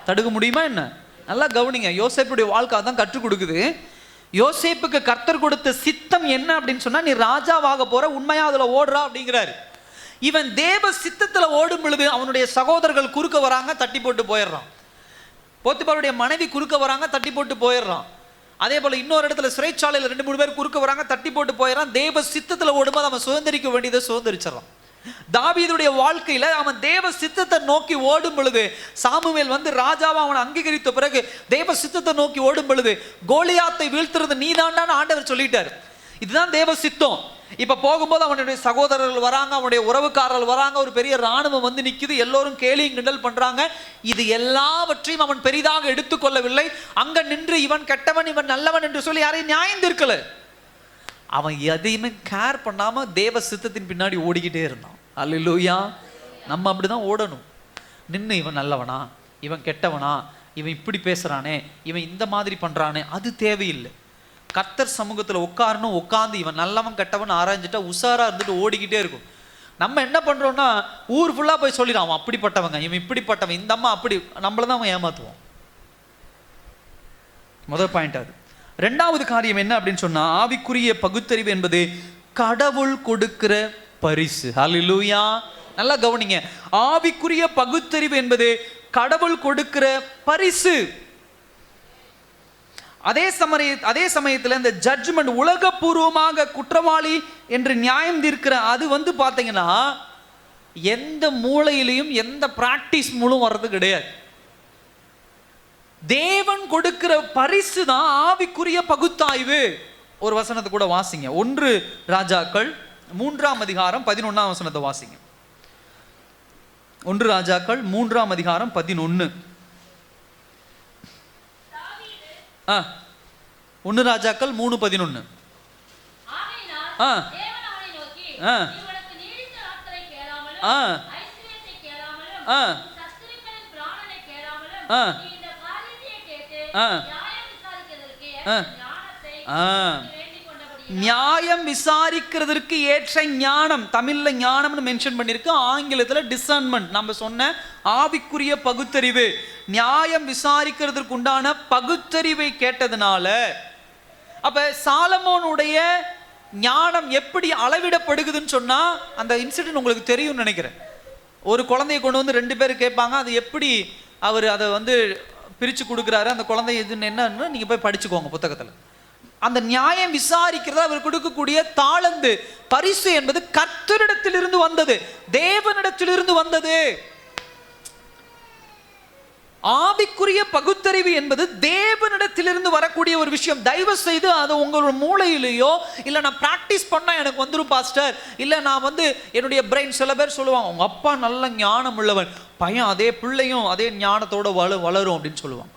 தடுக்க முடியுமா என்ன? நல்லா கவனிங்க. யோசேப்புடைய வாழ்க்கை தான் கற்றுக் கொடுக்குது. யோசேப்புக்கு கர்த்தர் கொடுத்த சித்தம் என்ன அப்படின்னு சொன்னா, நீ ராஜாவாக போற, உண்மையா அதுல ஓடுறா அப்படிங்கிறாரு. இவன் தேவ சித்தத்துல ஓடும் பொழுது அவனுடைய சகோதரர்கள் குறுக்க வராங்க, தட்டி போட்டு போயிடுறான். போத்திபாருடைய மனைவி குறுக்க வராங்க, தட்டி போட்டு போயிடுறான். அதே போல இன்னொரு இடத்துல சிறைச்சாலையில் 2-3 பேர் குறுக்க வராங்க, தட்டி போட்டு போயிடறான். தேவ சித்தத்துல ஓடும்போது அவன் சுதந்திரிக்க வேண்டியதை சுதந்திரிச்சிடறான். தாவீதுடைய வாழ்க்கையில அவன் தேவ சித்தத்தை நோக்கி ஓடும் பொழுது, சாமுவேல் வந்து ராஜாவை அவனை அங்கீகரித்த பிறகு தேவ சித்தத்தை நோக்கி ஓடும் பொழுது, கோலியாத்தை வீழ்த்துறது நீதாண்டான்னு ஆண்டவர் சொல்லிட்டார். இதுதான் தேவ சித்தம். இப்ப போகும்போது அவனுடைய சகோதரர்கள் வராங்க, அவனுடைய உறவுக்காரர்கள் வராங்க, ஒரு பெரிய ராணுவம் வந்து நிக்குது, எல்லோரும் கேலியும் கிண்டல் பண்றாங்க. இது எல்லாவற்றையும் அவன் பெரிதாக எடுத்துக்கொள்ளவில்லை. அங்க நின்று இவன் கெட்டவன் இவன் நல்லவன் என்று சொல்லி யாரையும் நியாயம் தீர்க்கல. அவன் எதையுமே கேர் பண்ணாம தேவ சித்தத்தின் பின்னாடி ஓடிக்கிட்டே இருந்தான். அல்லேலூயா. நம்ம அப்படிதான் ஓடணும். நின்று இவன் நல்லவனா, இவன் கெட்டவனா, இவன் இப்படி பேசுறானே, இவன் இந்த மாதிரி பண்றானே, அது தேவையில்லை. கர்த்தர் சமூகத்தில் உட்காரணும். உட்கார்ந்து இவன் நல்லவன் கெட்டவன் ஆராய்ஞ்சிட்டா உஷாரா இருந்துட்டு ஓடிக்கிட்டே இருக்கும். நம்ம என்ன பண்றோம்னா, ஊர் ஃபுல்லா போய் சொல்லிடுவோம் அவன் அப்படிப்பட்டவங்க, இவன் இப்படிப்பட்டவன், இந்த அம்மா அப்படி, நம்மள தான் அவன் ஏமாத்துவோம். முதல் பாயிண்ட் அது. ரெண்டாவது காரியம் என்ன அப்படின்னு சொன்னா, ஆவிக்குரிய பகுத்தறிவு என்பது கடவுள் கொடுக்கிற பரிசு. ஹல்லேலூயா. நல்லா கவனிங்க. ஆவிக்குரிய பகுத்தறிவு என்பது கடவுள் கொடுக்கிற பரிசு. அதே சமயத்தில் இந்த ஜட்ஜ்மெண்ட் உலகபூர்வமாக குற்றவாளி என்று நியாயம் தீர்க்கிற அது பார்த்தீங்கன்னா எந்த மூலையிலையும் எந்த பிராக்டிஸ் மூலம் வர்றது கிடையாது. தேவன் கொடுக்கிற பரிசு தான் ஆவிக்குரிய பகுத்தாய்வு. ஒரு வசனத்தை கூட வாசிங்க. 1 ராஜாக்கள் 3ஆம் அதிகாரம் 11ஆம் வசனத்தை வாசிங்க. 1 ராஜாக்கள் 3ஆம் அதிகாரம் 11. 1 ராஜாக்கள் 3:11. நியாயம் விசாரிக்கிறதுக்கு ஏற்ற ஞானம், தமிழ்ல ஞானம்னு மென்ஷன் பண்ணிருக்கு, ஆங்கிலத்துல டிசர்ன்மெண்ட். நம்ம சொன்ன ஆவிக்குரிய பகுத்தறிவு, நியாயம் விசாரிக்கிறதுக்கு உண்டான பகுத்தறிவை கேட்டதுனால, அப்ப சாலமோனுடைய ஞானம் எப்படி அளவிடப்படுகுதுன்னு சொன்னா அந்த இன்சிடென்ட் உங்களுக்கு தெரியும்னு நினைக்கிறேன். ஒரு குழந்தையை கொண்டு வந்து 2 பேர் கேட்பாங்க, அது எப்படி அவர் அதை பிரிச்சு கொடுக்குறாரு, அந்த குழந்தை எதுன்னு என்னன்னு நீங்க போய் படிச்சுக்கோங்க புத்தகத்துல. அந்த நியாயம் விசாரிக்கிறது அவர் கொடுக்கக்கூடிய தாளந்து பரிசு என்பது கர்த்தரிடத்திலிருந்து வந்தது, தேவனிடத்திலிருந்து வந்தது. ஆவிக்குரிய பகுத்தறிவு என்பது தேவனிடத்திலிருந்து வரக்கூடிய ஒரு விஷயம். தயவு செய்து அது உங்களோட மூளையிலேயோ இல்ல நான் பிராக்டிஸ் பண்ணா எனக்கு வந்துரும் பாஸ்டர், இல்ல நான் என்னுடைய பிரெயின், சில பேர் சொல்லுவாங்க உங்க அப்பா நல்ல ஞானம் உள்ளவன், பையன் அதே பிள்ளையும் அதே ஞானத்தோட வளரும் அப்படின்னு சொல்லுவாங்க.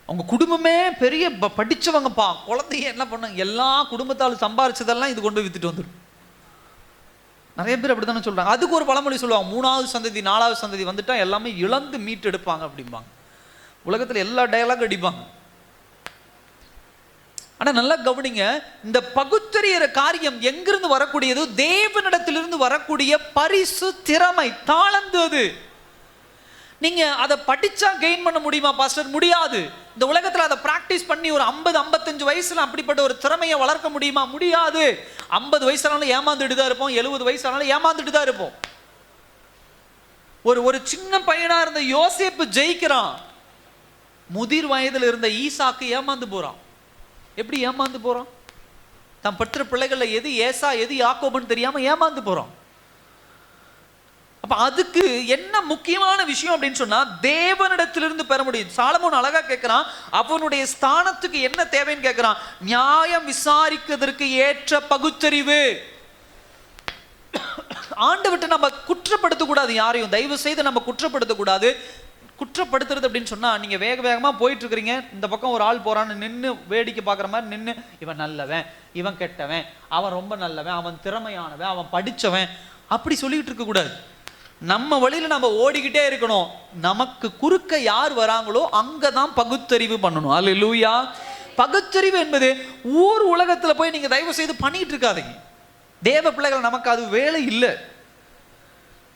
அவங்க குடும்பமே பெரிய படிச்சவங்கப்பா, குழந்தைய என்ன பண்ணாங்க, எல்லா குடும்பத்தாலும் சம்பாரிச்சதெல்லாம் இது கொண்டு வித்துட்டு வந்துடும். நிறைய பேர் அப்படித்தானே சொல்றாங்க. அதுக்கு ஒரு பழமொழி சொல்லுவாங்க, 3வது சந்ததி 4வது சந்ததி வந்துட்டா எல்லாமே இழந்து மீட்டு எடுப்பாங்க அப்படிம்பாங்க. உலகத்துல எல்லா டயலாக் அடிப்பாங்க. ஆனா நல்லா கவனிங்க, இந்த பகுத்தறிகிற காரியம் எங்கிருந்து வரக்கூடியது? தேவனிடத்திலிருந்து வரக்கூடிய பரிசு, திறமை, தாளந்து. அது நீங்க அதை படிச்சா கெயின் பண்ண முடியுமா பாஸ்டர்? முடியாது. இந்த உலகத்துல அதை பிராக்டிஸ் பண்ணி ஒரு 50-55 வயசுல அப்படிப்பட்ட ஒரு திறமையை வளர்க்க முடியுமா? முடியாது. 50 வயசானாலும் ஏமாந்துட்டு தான் இருப்போம், 70 வயசானாலும் ஏமாந்துட்டு தான் இருப்போம். ஒரு சின்ன பையனா இருந்த யோசேப்பு ஜெயிக்கிறான், முதிர் வயதுல இருந்த ஈசாக்கு ஏமாந்து போறான். எப்படி ஏமாந்து போறான்? தான் பெற்ற பிள்ளைகள்ல எது ஏசா எது யாக்கோபுன்னு தெரியாம ஏமாந்து போறான். அப்ப அதுக்கு என்ன முக்கியமான விஷயம் அப்படின்னு சொன்னா தேவனிடத்திலிருந்து பெற முடியும். சாலமோன் அழகா கேட்கிறான், அவனுடைய ஸ்தானத்துக்கு என்ன தேவைன்னு கேட்கிறான். நியாயம் விசாரிக்கிறதுக்கு ஏற்ற பகுத்தறிவு. ஆண்டவர்கிட்ட நம்ம குற்றப்படுத்த கூடாது யாரையும், தயவு செய்து நம்ம குற்றப்படுத்த கூடாது. குற்றப்படுத்துறது அப்படின்னு சொன்னா, நீங்க வேக வேகமா போயிட்டு இருக்கிறீங்க, இந்த பக்கம் ஒரு ஆள் போறான்னு நின்று வேடிக்கை பார்க்குற மாதிரி நின்று இவன் நல்லவன், இவன் கெட்டவன், அவன் ரொம்ப நல்லவன், அவன் திறமையானவன், அவன் படிச்சவன், அப்படி சொல்லிட்டு இருக்க கூடாது. நம்ம வழியில நம்ம ஓடிக்கிட்டே இருக்கணும். நமக்கு குறுக்க யார் வராங்களோ அங்கதான் பகுத்தறிவு பண்ணணும். அல்லேலூயா. பகுத்தறிவு என்பது ஊர் உலகத்துல போய் நீங்க தயவு செய்து பண்ணிட்டு இருக்காதீங்க. தேவ பிள்ளைகள் நமக்கு அது வேலை இல்லை.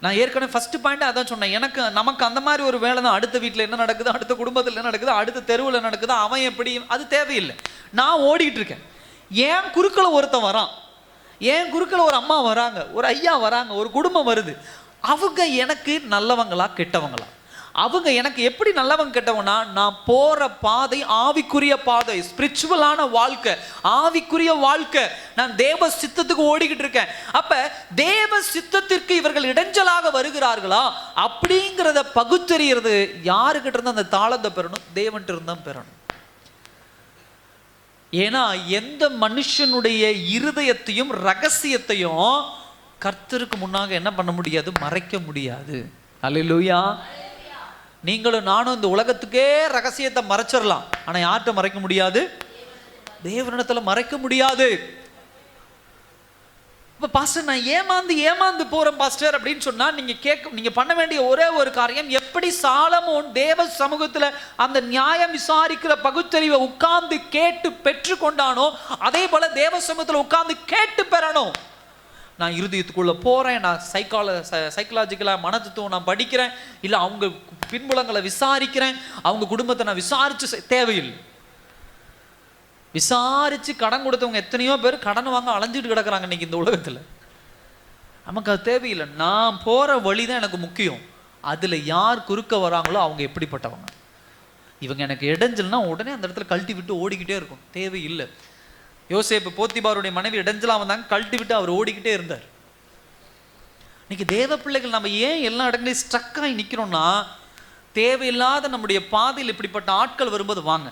நான் ஏற்கனவே ஃபர்ஸ்ட் பாயிண்ட் அதான் சொன்னேன். நமக்கு அந்த மாதிரி ஒரு வேலை தான். அடுத்த வீட்டில் என்ன நடக்குது, அடுத்த குடும்பத்தில் என்ன நடக்குது, அடுத்த தெருவில் நடக்குது, அவன் எப்படி, அது தேவையில்லை. நான் ஓடிட்டு இருக்கேன். ஏன் குறுக்களை ஒருத்தன் வரான், ஏன் குறுக்களை ஒரு அம்மா வராங்க, ஒரு ஐயா வராங்க, ஒரு குடும்பம் வருது. அவங்க எனக்கு நல்லவங்களா கெட்டவங்களா? அவங்க எனக்கு எப்படி நல்லவங்க கெட்டவனா, நான் போற பாதை ஆவிக்குரிய பாதை, ஸ்பிரிச்சுவலான வாழ்க்கை, ஆவிக்குரிய வாழ்க்கை. நான் தேவ சித்தத்துக்கு ஓடிக்கிட்டு இருக்கேன். அப்ப தேவ சித்தத்திற்கு இவர்கள் இடைஞ்சலாக வருகிறார்களா அப்படிங்கிறத பகுத்தறிகிறது யாருக்கிட்ட இருந்து அந்த தாளத்தை பெறணும்? தேவன்கிட்ட இருந்தா பெறணும். ஏன்னா எந்த மனுஷனுடைய இருதயத்தையும் ரகசியத்தையும் கர்த்தருக்கு முன்னாக என்ன பண்ண முடியாது? மறைக்க முடியாது. அல்லேலூயா. நீங்களும் நானும் இந்த உலகத்துக்கே ரகசியத்தை மறைச்சிடலாம், ஆனா யார்கிட்ட மறைக்க முடியாது? தேவனிடத்துல மறைக்க முடியாது. இப்ப பாஸ்டர் நான் ஏமாந்து போறேன் பாஸ்டர் அப்படின்னு சொன்னா, நீங்க பண்ண வேண்டிய ஒரே ஒரு காரியம், எப்படி சாலமோன் தேவ சமூகத்துல அந்த நியாயம் விசாரிக்கிற பகுத்தறிவை உட்கார்ந்து கேட்டு பெற்று கொண்டானோ, அதே போல தேவ சமூகத்துல உட்கார்ந்து கேட்டு பெறணும். நான் இருதயத்துக்குள்ள போறேன், நான் சைக்கலாஜிக்கலா மனத்தத்துவம் நான் படிக்கிறேன், இல்ல அவங்க பின்புலங்களை விசாரிக்கிறேன், அவங்க குடும்பத்தை நான் விசாரிச்சு தேவையில்லை. விசாரிச்சு கடன் கொடுத்தவங்க எத்தனையோ பேர் கடன் வாங்க அலைஞ்சிட்டு கிடக்குறாங்க இன்னைக்கு இந்த உலகத்துல. நமக்கு அது தேவையில்லை. நான் போற வழிதான் எனக்கு முக்கியம். அதுல யார் குறுக்க வராங்களோ அவங்க எப்படிப்பட்டவங்க, இவங்க எனக்கு இடைஞ்சல்னா உடனே அந்த இடத்துல கழட்டி விட்டு ஓடிக்கிட்டே இருக்கும், தேவையில்லை. யோசேப்பு போத்திபாருடைய மனைவி இடைஞ்சலா வந்தாங்க, கழட்டி விட்டு அவர் ஓடிக்கிட்டே இருந்தார். இன்னைக்கு தேவ பிள்ளைகள் நம்ம ஏன் எல்லா இடங்களையும் ஸ்ட்ரக் ஆகி நிற்கிறோம்னா, தேவையில்லாத நம்முடைய பாதையில் இப்படிப்பட்ட ஆட்கள் வரும்போது வாங்க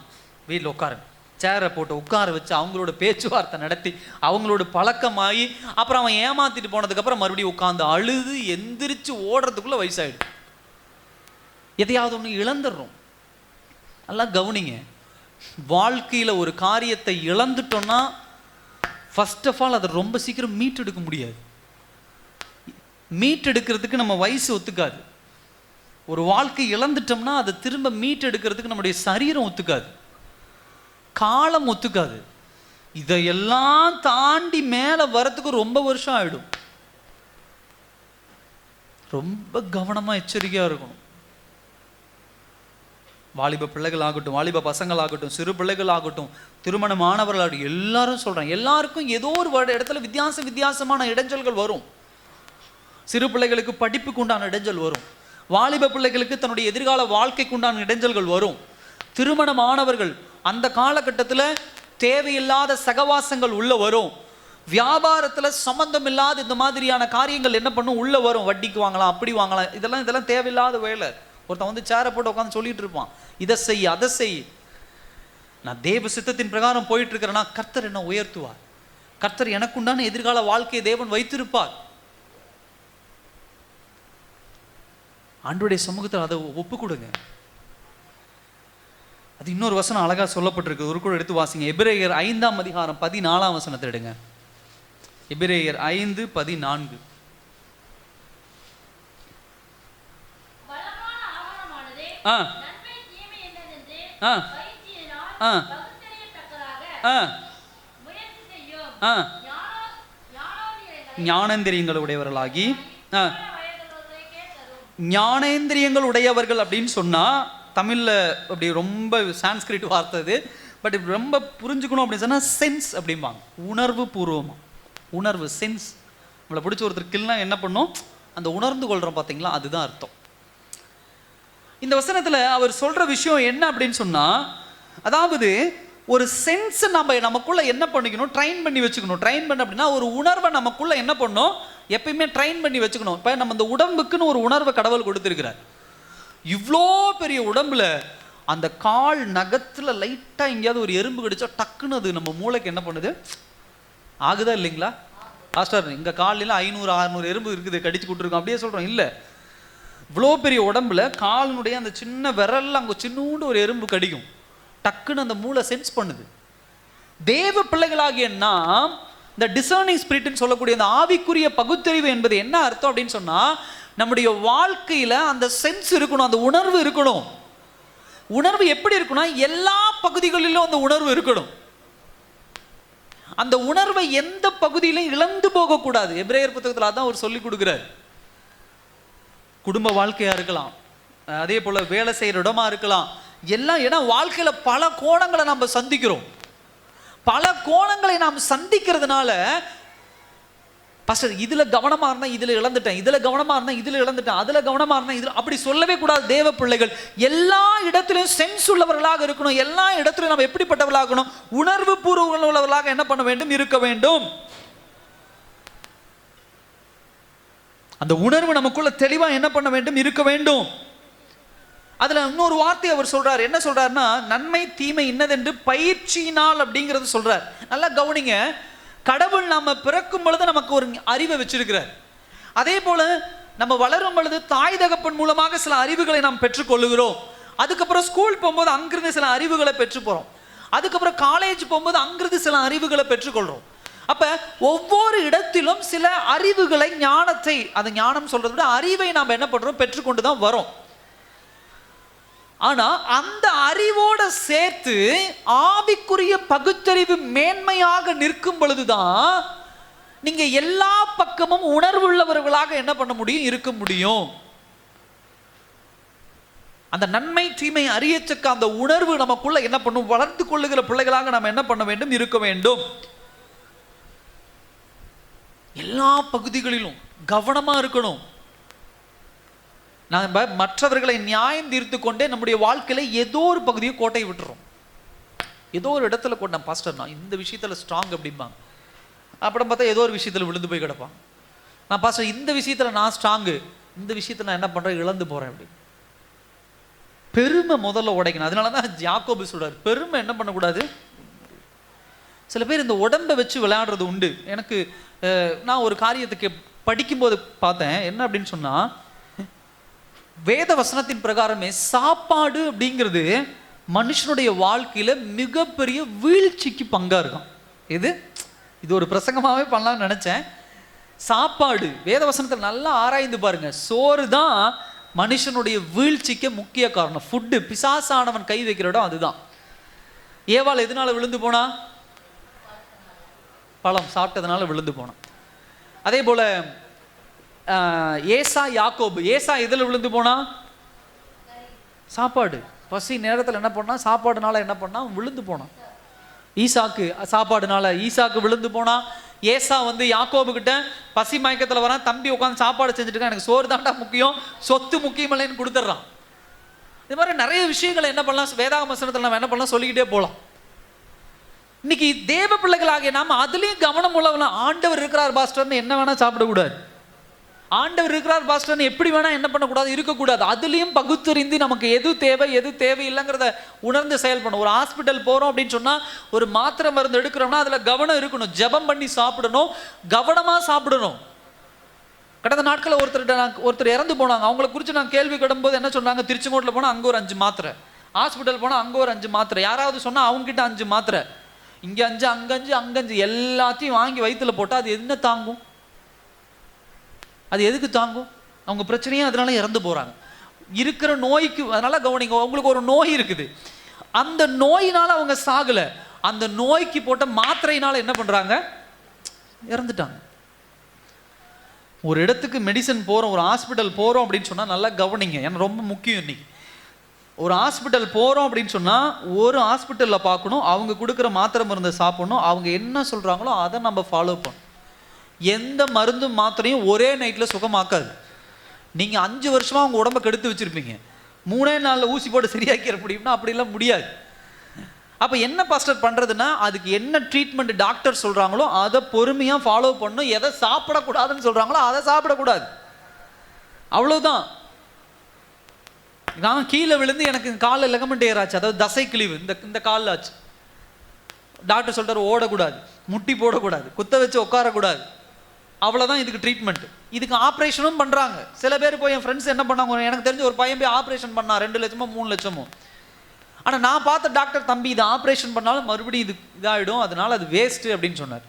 வீட்டில் உட்காருங்க, சேரை போட்டு உட்கார வச்சு அவங்களோட பேச்சுவார்த்தை நடத்தி அவங்களோட பழக்கமாகி அப்புறம் அவன் ஏமாத்திட்டு போனதுக்கப்புறம் மறுபடியும் உட்காந்து அழுது எந்திரிச்சு ஓடுறதுக்குள்ள வயசாயிடும். எதையாவது ஒன்று இழந்துடுறோம். நல்லா கவனிங்க, வாழ்க்கையில் ஒரு காரியத்தை இழந்துட்டோம்னா ஃபர்ஸ்ட் ஆஃப் ஆல் அதை ரொம்ப சீக்கிரம் மீட்டெடுக்க முடியாது. மீட்டெடுக்கிறதுக்கு நம்ம வயசு ஒத்துக்காது. ஒரு வாழ்க்கை இழந்துட்டோம்னா அதை திரும்ப மீட்டெடுக்கிறதுக்கு நம்முடைய சரீரம் ஒத்துக்காது, காலம் ஒத்துக்காது. இதையெல்லாம் தாண்டி மேலே வரத்துக்கு ரொம்ப வருஷம் ஆயிடும். ரொம்ப கவனமா எச்சரிக்கையா இருக்கணும். வாலிப பிள்ளைகள் ஆகட்டும், வாலிப பசங்கள் ஆகட்டும், சிறு பிள்ளைகள் ஆகட்டும், திருமணமானவர்கள் எல்லாரும் சொல்றேன், எல்லாருக்கும் ஏதோ ஒரு இடத்துல வித்தியாசமான இடைஞ்சல்கள் வரும். சிறு பிள்ளைகளுக்கு படிப்புக்கு உண்டான இடைஞ்சல் வரும், வாலிப பிள்ளைகளுக்கு தன்னுடைய எதிர்கால வாழ்க்கைக்கு உண்டான இடைஞ்சல்கள் வரும். திருமணமானவர்கள் அந்த காலகட்டத்தில் தேவையில்லாத சகவாசங்கள் உள்ள வரும். வியாபாரத்தில் சம்பந்தம் இல்லாத இந்த மாதிரியான காரியங்கள் என்ன பண்ணும், உள்ள வரும். வட்டிக்கு வாங்கலாம், அப்படி வாங்கலாம், இதெல்லாம் தேவையில்லாத வேலை. ஒருத்தன் வந்து சேரை போட்டு உட்காந்து சொல்லிட்டு இருப்பான், இதை செய் அதை செய். நான் தேவ சித்தத்தின் பிரகாரம் போயிட்டு இருக்கிறேன்னா கர்த்தர் என்ன உயர்த்துவார், கர்த்தர் எனக்கு உண்டான எதிர்கால வாழ்க்கையை தேவன் வைத்திருப்பார். ஆண்டவருடைய சமூகத்தில் அதை ஒப்பு கொடுங்க. அது இன்னொரு வசனம் அழகா சொல்லப்பட்டிருக்கு, ஒரு கூட எடுத்து வாசிங்க. எபிரேயர் 5:14 எடுங்க. எபிரேயர் 5:14. ஞானேந்திரியங்கள் உடையவர்களாகி, ஞானேந்திரியங்கள் உடையவர்கள் அப்படின்னு சொன்னா தமிழ்ல அப்படி ரொம்ப சான்ஸ்கிரிட் வார்த்தை அது, பட் ரொம்ப புரிஞ்சுக்கணும் அப்படின்னு சொன்னா சென்ஸ் அப்படிம்பாங்க. உணர்வு பூர்வமா, உணர்வு சென்ஸ். நம்மளை பிடிச்ச ஒருத்தர் கில்னா என்ன பண்ணும், அந்த உணர்ந்து கொள்றோம் பார்த்தீங்களா, அதுதான் அர்த்தம். இந்த வசனத்துல அவர் சொல்ற விஷயம் என்ன அப்படின்னு சொன்னா, அதாவது ஒரு சென்ஸ் நம்ம நமக்குள்ள என்ன பண்ணிக்கணும், ட்ரைன் பண்ணி வச்சுக்கணும். ட்ரைன் பண்ண அப்படின்னா ஒரு உணர்வை நமக்குள்ள என்ன பண்ணணும், எப்பயுமே ட்ரைன் பண்ணி வச்சுக்கணும். இப்போ நம்ம இந்த உடம்புக்குன்னு ஒரு உணர்வை கடவுள் கொடுத்திருக்கிறார். இவ்வளோ பெரிய உடம்புல அந்த கால் நகத்துல லைட்டா எங்கேயாவது ஒரு எறும்பு கடிச்சா டக்குன்னு அது நம்ம மூளைக்கு என்ன பண்ணுது, ஆகுதா இல்லைங்களா? பாஸ்டர் இங்க காலில் 500-600 எறும்பு இருக்குது, கடிச்சு கொடுத்துருக்கோம் அப்படியே சொல்றோம். இல்லை, இவ்வளோ பெரிய உடம்புல காலினுடைய அந்த சின்ன விரல்ல அங்கே சின்னூண்டு ஒரு எறும்பு கடிக்கும், டக்குன்னு அந்த மூளை சென்ஸ் பண்ணுது. தேவ பிள்ளைகளாகிய நாம் இந்த டிசர்னிங் ஸ்பிரிட்னு சொல்லக்கூடிய அந்த ஆவிக்குரிய பகுத்தறிவு என்பது என்ன அர்த்தம் அப்படின்னு சொன்னா, நம்முடைய வாழ்க்கையில அந்த சென்ஸ் இருக்கணும், அந்த உணர்வு இருக்கணும். உணர்வு எப்படி இருக்குன்னா, எல்லா பகுதிகளிலும் அந்த உணர்வு இருக்கணும். அந்த உணர்வை எந்த பகுதியிலும் இழந்து போகக்கூடாது. எபிரேயர் புத்தகத்தில் அதான் அவர் சொல்லி கொடுக்கிறார். குடும்ப வாழ்க்கையா இருக்கலாம், அதே போல வேலை செய்யற இடமா இருக்கலாம், எல்லாம். ஏன்னா வாழ்க்கையில பல கோணங்களை நம்ம சந்திக்கிறோம். பல கோணங்களை நாம் சந்திக்கிறதுனால பாஸ்டர் இதுல கவனமா இருந்தா இதுல இழந்துட்டேன், இதுல கவனமா இருந்தா இதுல இழந்துட்டேன், அதுல கவனமா இருந்தா இதுல, அப்படி சொல்லவே கூடாது. தேவ பிள்ளைகள் எல்லா இடத்திலும் சென்ஸ் உள்ளவர்களாக இருக்கணும். எல்லா இடத்திலும் நம்ம எப்படிப்பட்டவர்களாக இருக்கணும், உணர்வு பூர்வ உள்ளவர்களாக என்ன பண்ண வேண்டும், இருக்க வேண்டும். அந்த உணர்வு நமக்குள்ள தெளிவா என்ன பண்ண வேண்டும், இருக்க வேண்டும். அதுல இன்னொரு வார்த்தை அவர் சொல்றார். என்ன சொல்றாருன்னா, நன்மை தீமை இன்னதென்று பயிற்சியினால் அப்படிங்கிறது சொல்றார். நல்லா கவனிங்க, கடவுள் நாம பிறக்கும் பொழுது நமக்கு ஒரு அறிவை வச்சிருக்கிறார். அதே போல நம்ம வளரும் பொழுது தாய் தகப்பன் மூலமாக சில அறிவுகளை நாம் பெற்றுக்கொள்ளுகிறோம். அதுக்கப்புறம் ஸ்கூல் போகும்போது அங்கிருந்து சில அறிவுகளை பெற்று போறோம். அதுக்கப்புறம் காலேஜ் போகும்போது அங்கிருந்து சில அறிவுகளை பெற்றுக்கொள்றோம். அப்ப ஒவ்வொரு இடத்திலும் சில அறிவுகளை, ஞானத்தை, அது ஞானம் சொல்றதை விட அறிவை நாம் என்ன பண்றோம், பெற்றுக்கொண்டு தான் வரோம். ஆனா அந்த அறிவோட சேர்த்து ஆவிக்குரிய பகுத்தறிவு மேன்மையாக நிற்கும் பொழுதுதான் நீங்க எல்லா பக்கமும் உணர்வுள்ளவர்களாக என்ன பண்ண முடியும், இருக்க முடியும். அந்த நன்மை தீமை அறியச்சக்க அந்த உணர்வு நமக்குள்ள என்ன பண்ணும், வளர்த்து கொள்ளுகிற பிள்ளைகளாக நாம் என்ன பண்ண வேண்டும், இருக்க வேண்டும். எல்லா பகுதிகளிலும் கவனமா இருக்கணும். நம்ம மற்றவர்களை நியாயம் தீர்த்து கொண்டே நம்முடைய வாழ்க்கையில ஏதோ ஒரு பகுதியை கோட்டையை விட்டுறோம். ஏதோ ஒரு இடத்துல கொண்ட பாஸ்டர் நான் இந்த விஷயத்துல ஸ்ட்ராங் அப்படிம்பாங்க. அப்புறம் பார்த்தா ஏதோ ஒரு விஷயத்துல விழுந்து போய் கிடப்பான். நான் பாஸ்டர் இந்த விஷயத்துல நான் ஸ்ட்ராங்கு, இந்த விஷயத்துல நான் என்ன பண்றேன், இழந்து போறேன் அப்படி. பெருமை முதல்ல உடைக்கணும். அதனாலதான் யாக்கோபு சொல்றாரு, பெருமை என்ன பண்ணக்கூடாது. சில பேர் இந்த உடம்பை வச்சு விளையாடுறது உண்டு. எனக்கு நான் ஒரு காரியத்துக்கு படிக்கும்போது பார்த்தேன், என்ன அப்படின்னு சொன்னா, வேத வசனத்தின் பிரகாரமே சாப்பாடு அப்படிங்கிறது மனுஷனுடைய வாழ்க்கையில மிகப்பெரிய வீழ்ச்சிக்கு பங்கா இருக்கும். இது ஒரு பிரசங்கமாவே பண்ணலாம்னு நினைச்சேன். சாப்பாடு வேத வசனத்தில் நல்லா ஆராய்ந்து பாருங்க. சோறு தான் மனுஷனுடைய வீழ்ச்சிக்கு முக்கிய காரணம். ஃபுட்டு, பிசாசானவன் கை வைக்கிற இடம் அதுதான். ஏவாள் எதனால விழுந்து போனா? பழம் சாப்பிட்டதுனால விழுந்து போனான். அதே போல ஏசா யாக்கோபு, ஏசா எதில் விழுந்து போனா? சாப்பாடு, பசி நேரத்தில் என்ன பண்ணா, சாப்பாடுனால என்ன பண்ணா விழுந்து போனான். ஈசாக்கு சாப்பாடுனால ஈசாக்கு விழுந்து போனா. ஏசா வந்து யாக்கோபு கிட்ட பசி மயக்கத்தில் வரான், தம்பி உட்காந்து சாப்பாடு செஞ்சுட்டு இருக்கான், எனக்கு சோறு தாண்டா முக்கியம், சொத்து முக்கியம் இல்லைன்னு கொடுத்துட்றான். இது மாதிரி நிறைய விஷயங்களை என்ன பண்ணலாம், வேதாகம வசனத்தில் நம்ம என்ன பண்ணலாம் சொல்லிக்கிட்டே போகலாம். இன்னைக்கு தேவ பிள்ளைகளாகிய நாம அதுலேயும் கவனம் உள்ளவனா. ஆண்டவர் இருக்கிறார் பாஸ்டர்னு என்ன வேணா சாப்பிடக்கூடாது. ஆண்டவர் இருக்கிறார் பாஸ்டர்னு எப்படி வேணா என்ன பண்ணக்கூடாது, இருக்கக்கூடாது. அதுலேயும் பகுத்தறிந்து நமக்கு எது தேவை எது தேவையில்லைங்கிறத உணர்ந்து செயல்படணும். ஒரு ஹாஸ்பிட்டல் போகிறோம் அப்படின்னு சொன்னால், ஒரு மாத்திரை மருந்து எடுக்கிறோம்னா அதில் கவனம் இருக்கணும். ஜெபம் பண்ணி சாப்பிடணும், கவனமாக சாப்பிடணும். கடந்த நாட்களில் ஒருத்தர் இறந்து போனாங்க. அவங்கள குறித்து நான் கேள்வி கேடும்போது என்ன சொன்னாங்க, திருச்செங்கோட்டில் போனால் அங்கே ஒரு 5 மாத்திரை, ஹாஸ்பிட்டல் போனால் அங்கே ஒரு 5 மாத்திரை, யாராவது சொன்னால் அவங்ககிட்ட 5 மாத்திரை, இங்கே 5 அங்கே 5 அங்கே 5, எல்லாத்தையும் வாங்கி வயிற்றுல போட்டால் அது என்ன தாங்கும்? அது எதுக்கு தாங்கும்? அவங்க பிரச்சனையும் அதனால இறந்து போறாங்க. இருக்கிற நோய்க்கு அதனால கவனிங்க. உங்களுக்கு ஒரு நோய் இருக்குது, அந்த நோயினால அவங்க சாகல, அந்த நோய்க்கு போட்ட மாத்திரையினால என்ன பண்றாங்க, இறந்துட்டாங்க. ஒரு இடத்துக்கு மெடிசன் போறோம், ஒரு ஹாஸ்பிட்டல் போறோம் அப்படின்னு சொன்னா நல்லா கவனிங்க, ஏன்னா ரொம்ப முக்கியம். இன்னைக்கு ஒரு ஹாஸ்பிட்டல் போறோம் அப்படின்னு சொன்னா, ஒரு ஹாஸ்பிட்டல்ல பார்க்கணும், அவங்க கொடுக்குற மாத்திரை மருந்தை சாப்பிடணும், அவங்க என்ன சொல்றாங்களோ அதை நம்ம ஃபாலோ பண்ணணும். எந்த மருந்தும் மாத்திரையும் ஒரே நைட்டில் சுகமாக்காது. நீங்கள் 5 வருஷமாக உங்கள் உடம்பை கெடுத்து வச்சுருப்பீங்க, 3 நாளில் ஊசி போட்டு சரியாக்கிற முடியும்னா அப்படிலாம் முடியாது. அப்போ என்ன பாஸ்டர் பண்ணுறதுன்னா, அதுக்கு என்ன ட்ரீட்மெண்ட் டாக்டர் சொல்கிறாங்களோ அதை பொறுமையாக ஃபாலோ பண்ணணும். எதை சாப்பிடக்கூடாதுன்னு சொல்கிறாங்களோ அதை சாப்பிடக்கூடாது, அவ்வளோதான். நான் கீழே விழுந்து எனக்கு காலில் லெகமெண்ட் ஏறாச்சு, அதாவது தசை கிழிவு இந்த காலில் ஆச்சு. டாக்டர் சொல்கிறார் ஓடக்கூடாது, முட்டி போடக்கூடாது, குத்த வச்சு உட்காரக்கூடாது, அவ்வளோதான் இதுக்கு ட்ரீட்மெண்ட். இதுக்கு ஆப்ரேஷனும் பண்ணுறாங்க. சில பேர் போய் என் ஃப்ரெண்ட்ஸ் என்ன பண்ணாங்க, எனக்கு தெரிஞ்ச ஒரு பையன் போய் ஆப்ரேஷன் பண்ணா 2 லட்சமோ 3 லட்சமோ. ஆனால் நான் பார்த்த டாக்டர், தம்பி இது ஆப்ரேஷன் பண்ணாலும் மறுபடியும் இது இதாகிடும், அதனால அது வேஸ்ட்டு அப்படின்னு சொன்னார்.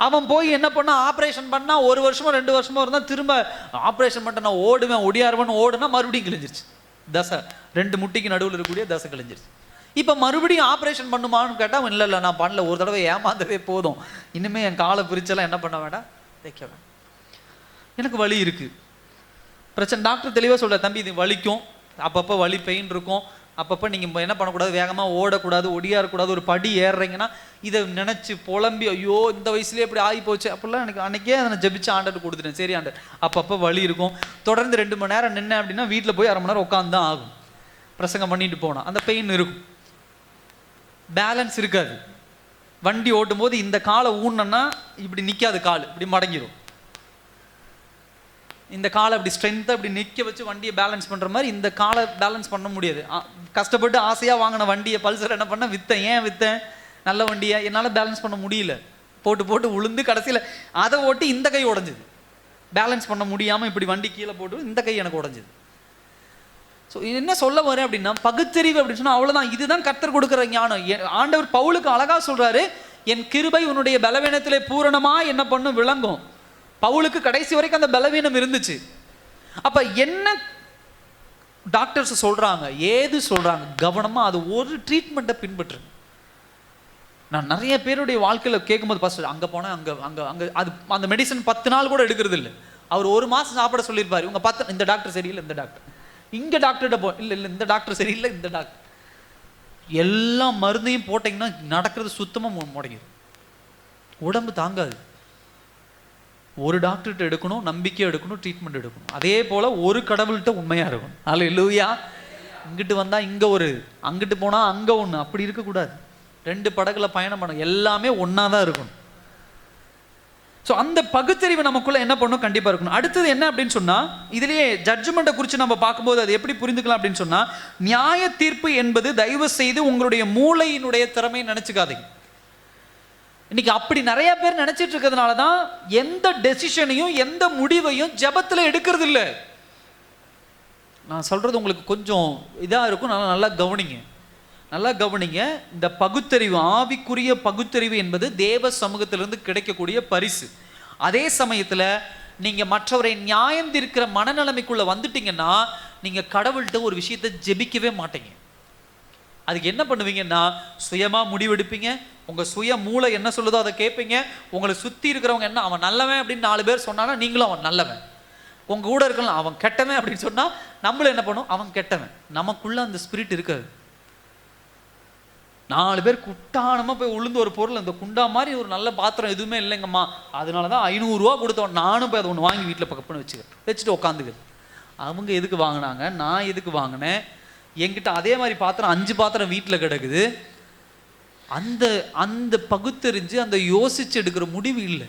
அவன் போய் என்ன பண்ணா, ஆப்ரேஷன் பண்ணால் 1 வருஷமோ 2 வருஷமோ இருந்தால் திரும்ப ஆப்ரேஷன் பண்ணிட்டு நான் ஓடுவேன் ஒடியாருவேன்னு ஓடுனா மறுபடியும் கிழிஞ்சிருச்சு தசை, 2 முட்டிக்கு நடுவில் இருக்கக்கூடிய தசை கிழிஞ்சிருச்சு. இப்போ மறுபடியும் ஆப்ரேஷன் பண்ணுமான்னு கேட்டால் இல்லை நான் பண்ணல, ஒரு தடவை ஏமாந்ததே போதும், இனிமேல் என் காலை பிரிச்செல்லாம் என்ன பண்ண வேண்டாம், வைக்க வேண்டாம், எனக்கு வலி இருக்குது பிரச்சனை. டாக்டர் தெளிவாக சொல்கிறார், தம்பி இது வலிக்கும், அப்பப்போ வலி பெயின் இருக்கும், அப்பப்போ நீங்கள் என்ன பண்ணக்கூடாது, வேகமாக ஓடக்கூடாது, ஒடியாரக்கூடாது, ஒரு படி ஏறுறீங்கன்னா இதை நினச்சி புலம்பி ஐயோ இந்த வயசுலேயே இப்படி ஆகி போச்சு அப்படிலாம் எனக்கு அன்றைக்கே அதை ஜெபிச்சு ஆண்டர் கொடுத்துட்டேன். சரி ஆண்டர், அப்பப்போ வலி இருக்கும், தொடர்ந்து 2 மணி நேரம் நின்று அப்படின்னா வீட்டில் போய் 1/2 மணி நேரம் உட்காந்து தான் ஆகும். பிரசங்கம் பண்ணிட்டு போனால் அந்த பெயின் இருக்கும், பேலன்ஸ் இருக்காது. வண்டி ஓட்டும் போது இந்த காலை ஊன்னா இப்படி நிற்காது, கால் இப்படி மடங்கிடும். இந்த காலை அப்படி ஸ்ட்ரென்த்தாக இப்படி நிற்க வச்சு வண்டியை பேலன்ஸ் பண்ணுற மாதிரி இந்த காலை பேலன்ஸ் பண்ண முடியாது. கஷ்டப்பட்டு ஆசையாக வாங்கின வண்டியை பல்சர் என்ன பண்ண விற்றேன். ஏன் விற்றேன்? நல்ல வண்டியை என்னால் பேலன்ஸ் பண்ண முடியல, போட்டு உளுந்து கடைசியில் அதை ஓட்டி இந்த கை உடஞ்சிது, பேலன்ஸ் பண்ண முடியாமல் இப்படி வண்டி கீழே போட்டு இந்த கை எனக்கு உடஞ்சிது. ஸோ என்ன சொல்ல வரேன் அப்படின்னா, பகுத்தறிவு அப்படின்னு சொன்னால் அவ்வளோதான். இதுதான் கர்த்தர் கொடுக்குற ஞானம். ஆண்டவர் பவுலுக்கு அழகாக சொல்கிறாரு, என் கிருபை உன்னுடைய பலவீனத்திலே பூரணமாக என்ன பண்ணும் விளங்கும். பவுலுக்கு கடைசி வரைக்கும் அந்த பலவீனம் இருந்துச்சு. அப்போ என்ன டாக்டர்ஸ் சொல்கிறாங்க, ஏது சொல்கிறாங்க, கவனமாக அது ஒரு ட்ரீட்மெண்ட்டை பின்பற்றுங்க. நான் நிறைய பேருடைய வாழ்க்கையில் கேட்கும்போது ஃபஸ்ட்டு அங்கே போனால் அங்கே அது அந்த மெடிசன் 10 நாள் கூட எடுக்கிறது இல்லை. அவர் 1 மாதம் சாப்பிட சொல்லியிருப்பார். இவங்க 10 இந்த டாக்டர் சரியில்லை, இந்த டாக்டர் இங்கே டாக்டர்கிட்ட போ, இல்லை இந்த டாக்டர் சரியில்லை, இந்த டாக்டர், எல்லா மருந்தையும் போட்டிங்கன்னா நடக்கிறது சுத்தமாக முடங்கிடும், உடம்பு தாங்காது. ஒரு டாக்டர்கிட்ட எடுக்கணும், நம்பிக்கையாக எடுக்கணும், ட்ரீட்மெண்ட் எடுக்கணும். அதே போல் ஒரு கடவுள்கிட்ட உண்மையாக இருக்கணும். அல்லேலூயா. இங்கிட்டு வந்தால் இங்கே ஒரு, அங்கிட்டு போனால் அங்கே ஒன்று, அப்படி இருக்கக்கூடாது. 2 படகுல பயணம் பண்ண, எல்லாமே ஒன்றா தான் இருக்கணும். ஸோ அந்த பகுத்தறிவு நமக்குள்ள என்ன பண்ணும், கண்டிப்பாக இருக்கணும். அடுத்தது என்ன அப்படின்னு சொன்னால், இதுலேயே ஜட்ஜ்மெண்ட்டை குறித்து நம்ம பார்க்கும்போது அது எப்படி புரிந்துக்கலாம் அப்படின்னு சொன்னால், நியாய தீர்ப்பு என்பது தயவு செய்து உங்களுடைய மூளையினுடைய திறமையை நினச்சிக்காதீங்க. இன்னைக்கு அப்படி நிறைய பேர் நினைச்சிட்டு இருக்கிறதுனால தான் எந்த டெசிஷனையும் எந்த முடிவையும் ஜெபத்தில் எடுக்கிறது இல்லை. நான் சொல்றது உங்களுக்கு கொஞ்சம் இதாக இருக்கும், நல்லா கவனிங்க, நல்லா கவனிங்க. இந்த பகுத்தறிவு, ஆவிக்குரிய பகுத்தறிவு என்பது தேவ சமூகத்திலிருந்து கிடைக்கக்கூடிய பரிசு. அதே சமயத்தில் நீங்கள் மற்றவரை நியாயம் தீர்க்கிற மனநிலைமைக்குள்ளே வந்துட்டீங்கன்னா நீங்கள் கடவுள்கிட்ட ஒரு விஷயத்தை ஜெபிக்கவே மாட்டீங்க. அதுக்கு என்ன பண்ணுவீங்கன்னா, சுயமாக முடிவெடுப்பீங்க. உங்கள் சுய மூளை என்ன சொல்லுதோ அதை கேட்பீங்க. உங்களை சுற்றி இருக்கிறவங்க என்ன, அவன் நல்லவன் அப்படின்னு 4 பேர் சொன்னானா நீங்களும் அவன் நல்லவன். உங்கள் கூட இருக்கலாம் அவன் கெட்டவன் அப்படின்னு சொன்னால் நம்மளும் என்ன பண்ணும், அவன் கெட்டவன். நமக்குள்ளே அந்த ஸ்பிரிட் இருக்காது. 4 பேர் குட்டானமாக போய் உளுந்து ஒரு பொருள், இந்த குண்டா மாதிரி ஒரு நல்ல பாத்திரம் எதுவுமே இல்லைங்கம்மா, அதனால தான் 500 ரூபா கொடுத்தவன், நானும் போய் அதை ஒன்று வாங்கி வீட்டில் பக்கப்புன்னு வச்சுட்டு உட்காந்துக்குது. அவங்க எதுக்கு வாங்கினாங்க, நான் எதுக்கு வாங்கினேன், என்கிட்ட அதே மாதிரி பாத்திரம் 5 பாத்திரம் வீட்டில் கிடக்குது. அந்த அந்த பகுத்தறிஞ்சு அந்த யோசிச்சு எடுக்கிற முடிவு இல்லை.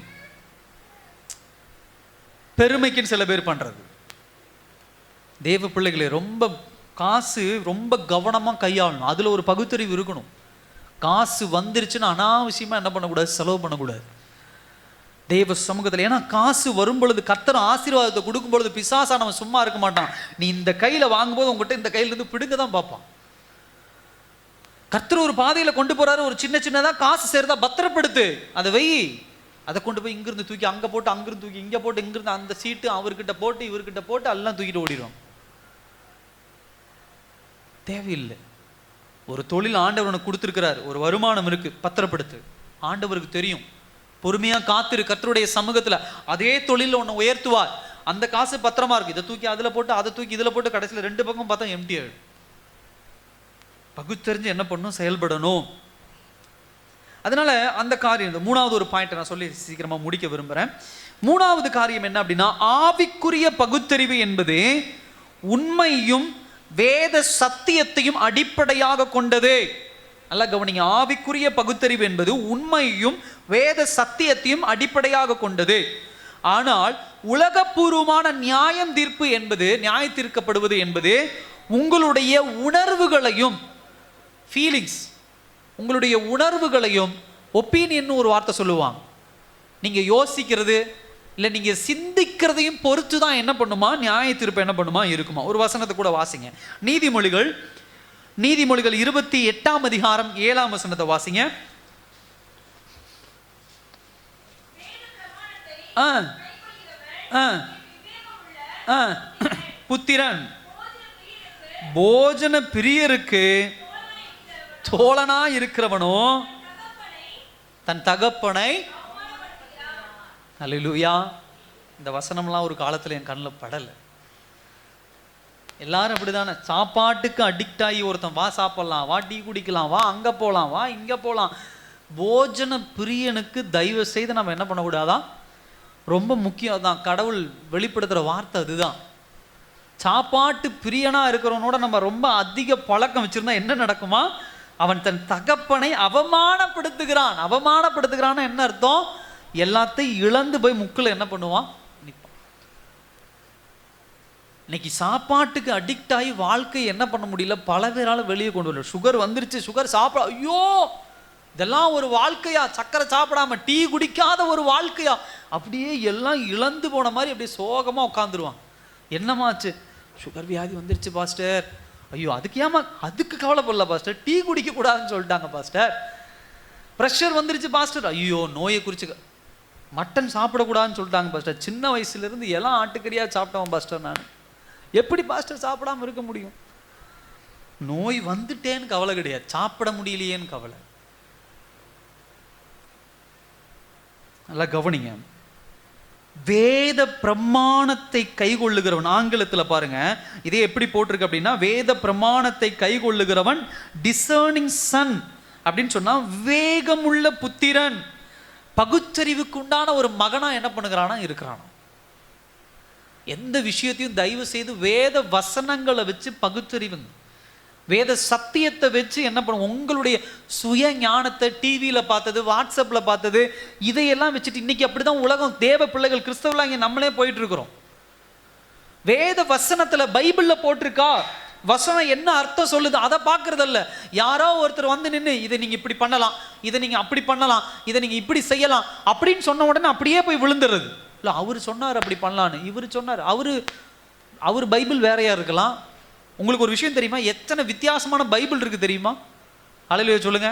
பெருமைக்குன்னு சில பேர் பண்றது. தேவ பிள்ளைகளை ரொம்ப காசு ரொம்ப கவனமாக கையாளணும். அதில் ஒரு பகுத்தறிவு இருக்கணும். காசு வந்துருச்சுன்னு அனாவசியமாக என்ன பண்ணக்கூடாது, செலவு பண்ணக்கூடாது தேவ சமூகத்தில். ஏன்னா காசு வரும் பொழுது, கர்த்தர் ஆசீர்வாதத்தை கொடுக்கும் பொழுது பிசாசானவன் சும்மா இருக்க மாட்டான். நீ இந்த கையில் வாங்கும்போது உங்ககிட்ட இந்த கையிலேருந்து பிடுங்க தான் பார்ப்பான். கர்த்தர் ஒரு பாதையில் கொண்டு போறாரு, ஒரு சின்னதாக காசு சேர்ந்தா பத்திரப்படுத்து, அதை வை, அதை கொண்டு போய் இங்கிருந்து தூக்கி அங்கே போட்டு, அங்கிருந்து தூக்கி இங்கே போட்டு, இங்கிருந்து அந்த சீட்டு அவர்கிட்ட போட்டு இவர்கிட்ட போட்டு எல்லாம் தூக்கிட்டு ஓடிடும். தேவையில்லை. ஒரு தொழில் ஆண்டவர் உனக்கு கொடுத்துருக்கிறார், ஒரு வருமானம் இருக்கு, பத்திரப்படுத்து. ஆண்டவருக்கு தெரியும். பொறுமையாக காத்திரு கர்த்தருடைய சமூகத்தில். அதே தொழிலில் உன்னை உயர்த்துவார். அந்த காசு பத்திரமா இருக்கு, இதை தூக்கி அதில் போட்டு, அதை தூக்கி இதில் போட்டு, கடைசியில் 2 பக்கம் பார்த்தா எம்டி ஆயிடும். பகுத்தறிஞ்சு என்ன பண்ணணும், செயல்படணும். அதனால அந்த காரியம், இந்த 3வது ஒரு பாயிண்ட் நான் சொல்லி சீக்கிரமா முடிக்க விரும்புகிறேன். 3வது காரியம் என்ன அப்படின்னா, ஆவிக்குரிய பகுத்தறிவு என்பது உண்மையும் வேத சத்தியத்தையும் அடிப்படையாக கொண்டது. நல்லா கவனிங்க. ஆவிக்குரிய பகுத்தறிவு என்பது உண்மையும் வேத சத்தியத்தையும் அடிப்படையாக கொண்டது. ஆனால் உலகப்பூர்வமான நியாயம் தீர்ப்பு என்பது, நியாய தீர்க்கப்படுவது என்பது உங்களுடைய உணர்வுகளையும், ஃபீலிங்ஸ், உங்களுடைய உணர்வுகளையும், ஒப்பீனியன் ஒரு வார்த்தை சொல்லுவாங்க, நீங்க யோசிக்கிறது இல்லை நீங்க சிந்திக்கிறதையும் பொறுத்து தான் என்ன பண்ணுமா, நியாய தீர்ப்பு என்ன பண்ணுமா இருக்குமா. ஒரு வசனத்தை கூட வாசிங்க. நீதிமொழிகள் 28ஆம் அதிகாரம் 7ஆம் வசனத்தை வாசிங்க. புத்திரன் போஜன பிரியருக்கு தோழனா இருக்கிறவனோ தன் தகப்பனை. அல்லேலூயா. இந்த வசனம்லாம் ஒரு காலத்தில் என் கண்ணில் படலை. எல்லாரும் அப்படிதானே, சாப்பாட்டுக்கு அடிக்ட் ஆகி ஒருத்தன் வா சாப்பிடலாம், வா டீ குடிக்கலாம், வா அங்கே போகலாம், வா இங்கே போகலாம். போஜன பிரியனுக்கு தயவு செய்து நம்ம என்ன பண்ணக்கூடாதா, ரொம்ப முக்கியம் தான். கடவுள் வெளிப்படுத்துகிற வார்த்தை அதுதான். சாப்பாட்டு பிரியனாக இருக்கிறவனோட நம்ம ரொம்ப அதிக பழக்கம் வச்சுருந்தா என்ன நடக்குமா, அவன் தன் தகப்பனை அவமானப்படுத்துகிறான். அவமானப்படுத்துகிறான்னு என்ன அர்த்தம், எல்லாத்தையும் இழந்து போய் முக்கில் என்ன பண்ணுவான், நிற்பான். இன்னைக்கு சாப்பாட்டுக்கு அடிக்ட் ஆகி வாழ்க்கை என்ன பண்ண முடியல, பல பேரால் வெளியே கொண்டு வரல. சுகர் வந்துருச்சு, சுகர் சாப்பிட, ஐயோ இதெல்லாம் ஒரு வாழ்க்கையா, சக்கரை சாப்பிடாம டீ குடிக்காத ஒரு வாழ்க்கையா, அப்படியே எல்லாம் இழந்து போன மாதிரி அப்படியே சோகமாக உட்காந்துருவான். என்னமாச்சு, சுகர் வியாதி வந்துருச்சு பாஸ்டர். ஐயோ அதுக்கு ஏமா, அதுக்கு கவலைப்படல பாஸ்டர், டீ குடிக்க கூடாதுன்னு சொல்லிட்டாங்க பாஸ்டர். ப்ரெஷர் வந்துருச்சு பாஸ்டர், ஐயோ நோயை குறிச்சு மட்டன் சாப்பிடக்கூடாதுன்னு சொல்லிட்டாங்க பாஸ்டர். சின்ன வயசுலேருந்து எல்லாம் ஆட்டுக்கறியாக சாப்பிட்டவன் பாஸ்டர் நான், எப்படி பாஸ்டர் சாப்பிடாம இருக்க முடியும். நோய் வந்துட்டேன்னு கவலை கிடையாது, சாப்பிட முடியலையேன்னு கவலை. நல்லா கவனிங்க. வேத பிரமாணத்தை கைகொள்ளுகிறவன், ஆங்கிலத்தில் பாருங்க இதே எப்படி போட்டிருக்கு அப்படின்னா, வேத பிரமாணத்தை கைகொள்ளுகிறவன் டிசர்னிங் சன் அப்படின்னு சொன்னா, வேகமுள்ள புத்திரன். பகுத்தறிவுக்கு உண்டான ஒரு மகனா என்ன பண்ணுகிறானா இருக்கிறானா. எந்த விஷயத்தையும் தயவு செய்து வேத வசனங்களை வச்சு பகுத்தறிவுங்க, வேத சத்தியத்தை வச்சு என்ன பண்ணுவோம், உங்களுடைய சுய ஞானத்தை டிவியில் பார்த்தது, வாட்ஸ்அப்பில் பார்த்தது, இதையெல்லாம் வச்சுட்டு இன்னைக்கு அப்படிதான் உலகம், தேவ பிள்ளைகள் கிறிஸ்தவர்களாக இங்கே நம்மளே போயிட்டு இருக்கிறோம். வேத வசனத்தில் பைபிளில் போட்டிருக்கா, வசனம் என்ன அர்த்தம் சொல்லுது அதை பார்க்கறதில்ல. யாரோ ஒருத்தர் வந்து நின்று இதை நீங்கள் இப்படி பண்ணலாம், இதை நீங்கள் அப்படி பண்ணலாம், இதை நீங்கள் இப்படி செய்யலாம் அப்படின்னு சொன்ன உடனே அப்படியே போய் விழுந்துடுறது. இல்லை அவர் சொன்னார் அப்படி பண்ணலான்னு, இவர் சொன்னார், அவர் பைபிள் வேறையா இருக்கலாம். உங்களுக்கு ஒரு விஷயம் தெரியுமா, எத்தனை வித்தியாசமான பைபிள் இருக்கு தெரியுமா? அல்லேலூயா சொல்லுங்க.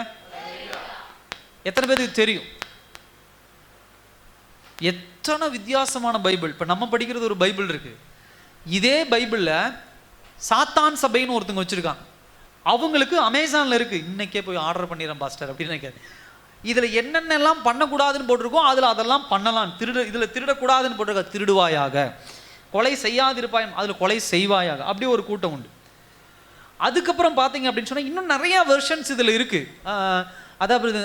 எத்தனை பேருக்கு தெரியும்? எத்தனை வித்தியாசமான பைபிள். இப்போ நம்ம படிக்கிறது ஒரு பைபிள் இருக்கு, இதே பைபிளில் சாத்தான் சபைன்னு ஒருத்தங்க வச்சிருக்காங்க. அவங்களுக்கு அமேசானில் இருக்கு, இன்னைக்கே போய் ஆர்டர் பண்ணிடுறேன் பாஸ்டர் அப்படின்னு நினைக்காது. இதில் என்னென்னலாம் பண்ணக்கூடாதுன்னு போட்டிருக்கோம், அதில் அதெல்லாம் பண்ணலாம். இதில் திருடக்கூடாதுன்னு போட்டிருக்க, திருடுவாயாக, கொலை செய்யாதிருப்பாய், அதில் கொலை செய்வாயாக, அப்படி ஒரு கூட்டம் உண்டு. அதுக்கப்புறம் பார்த்தீங்க அப்படின்னு சொன்னால் இன்னும் நிறையா வெர்ஷன்ஸ் இதில் இருக்குது. அதாவது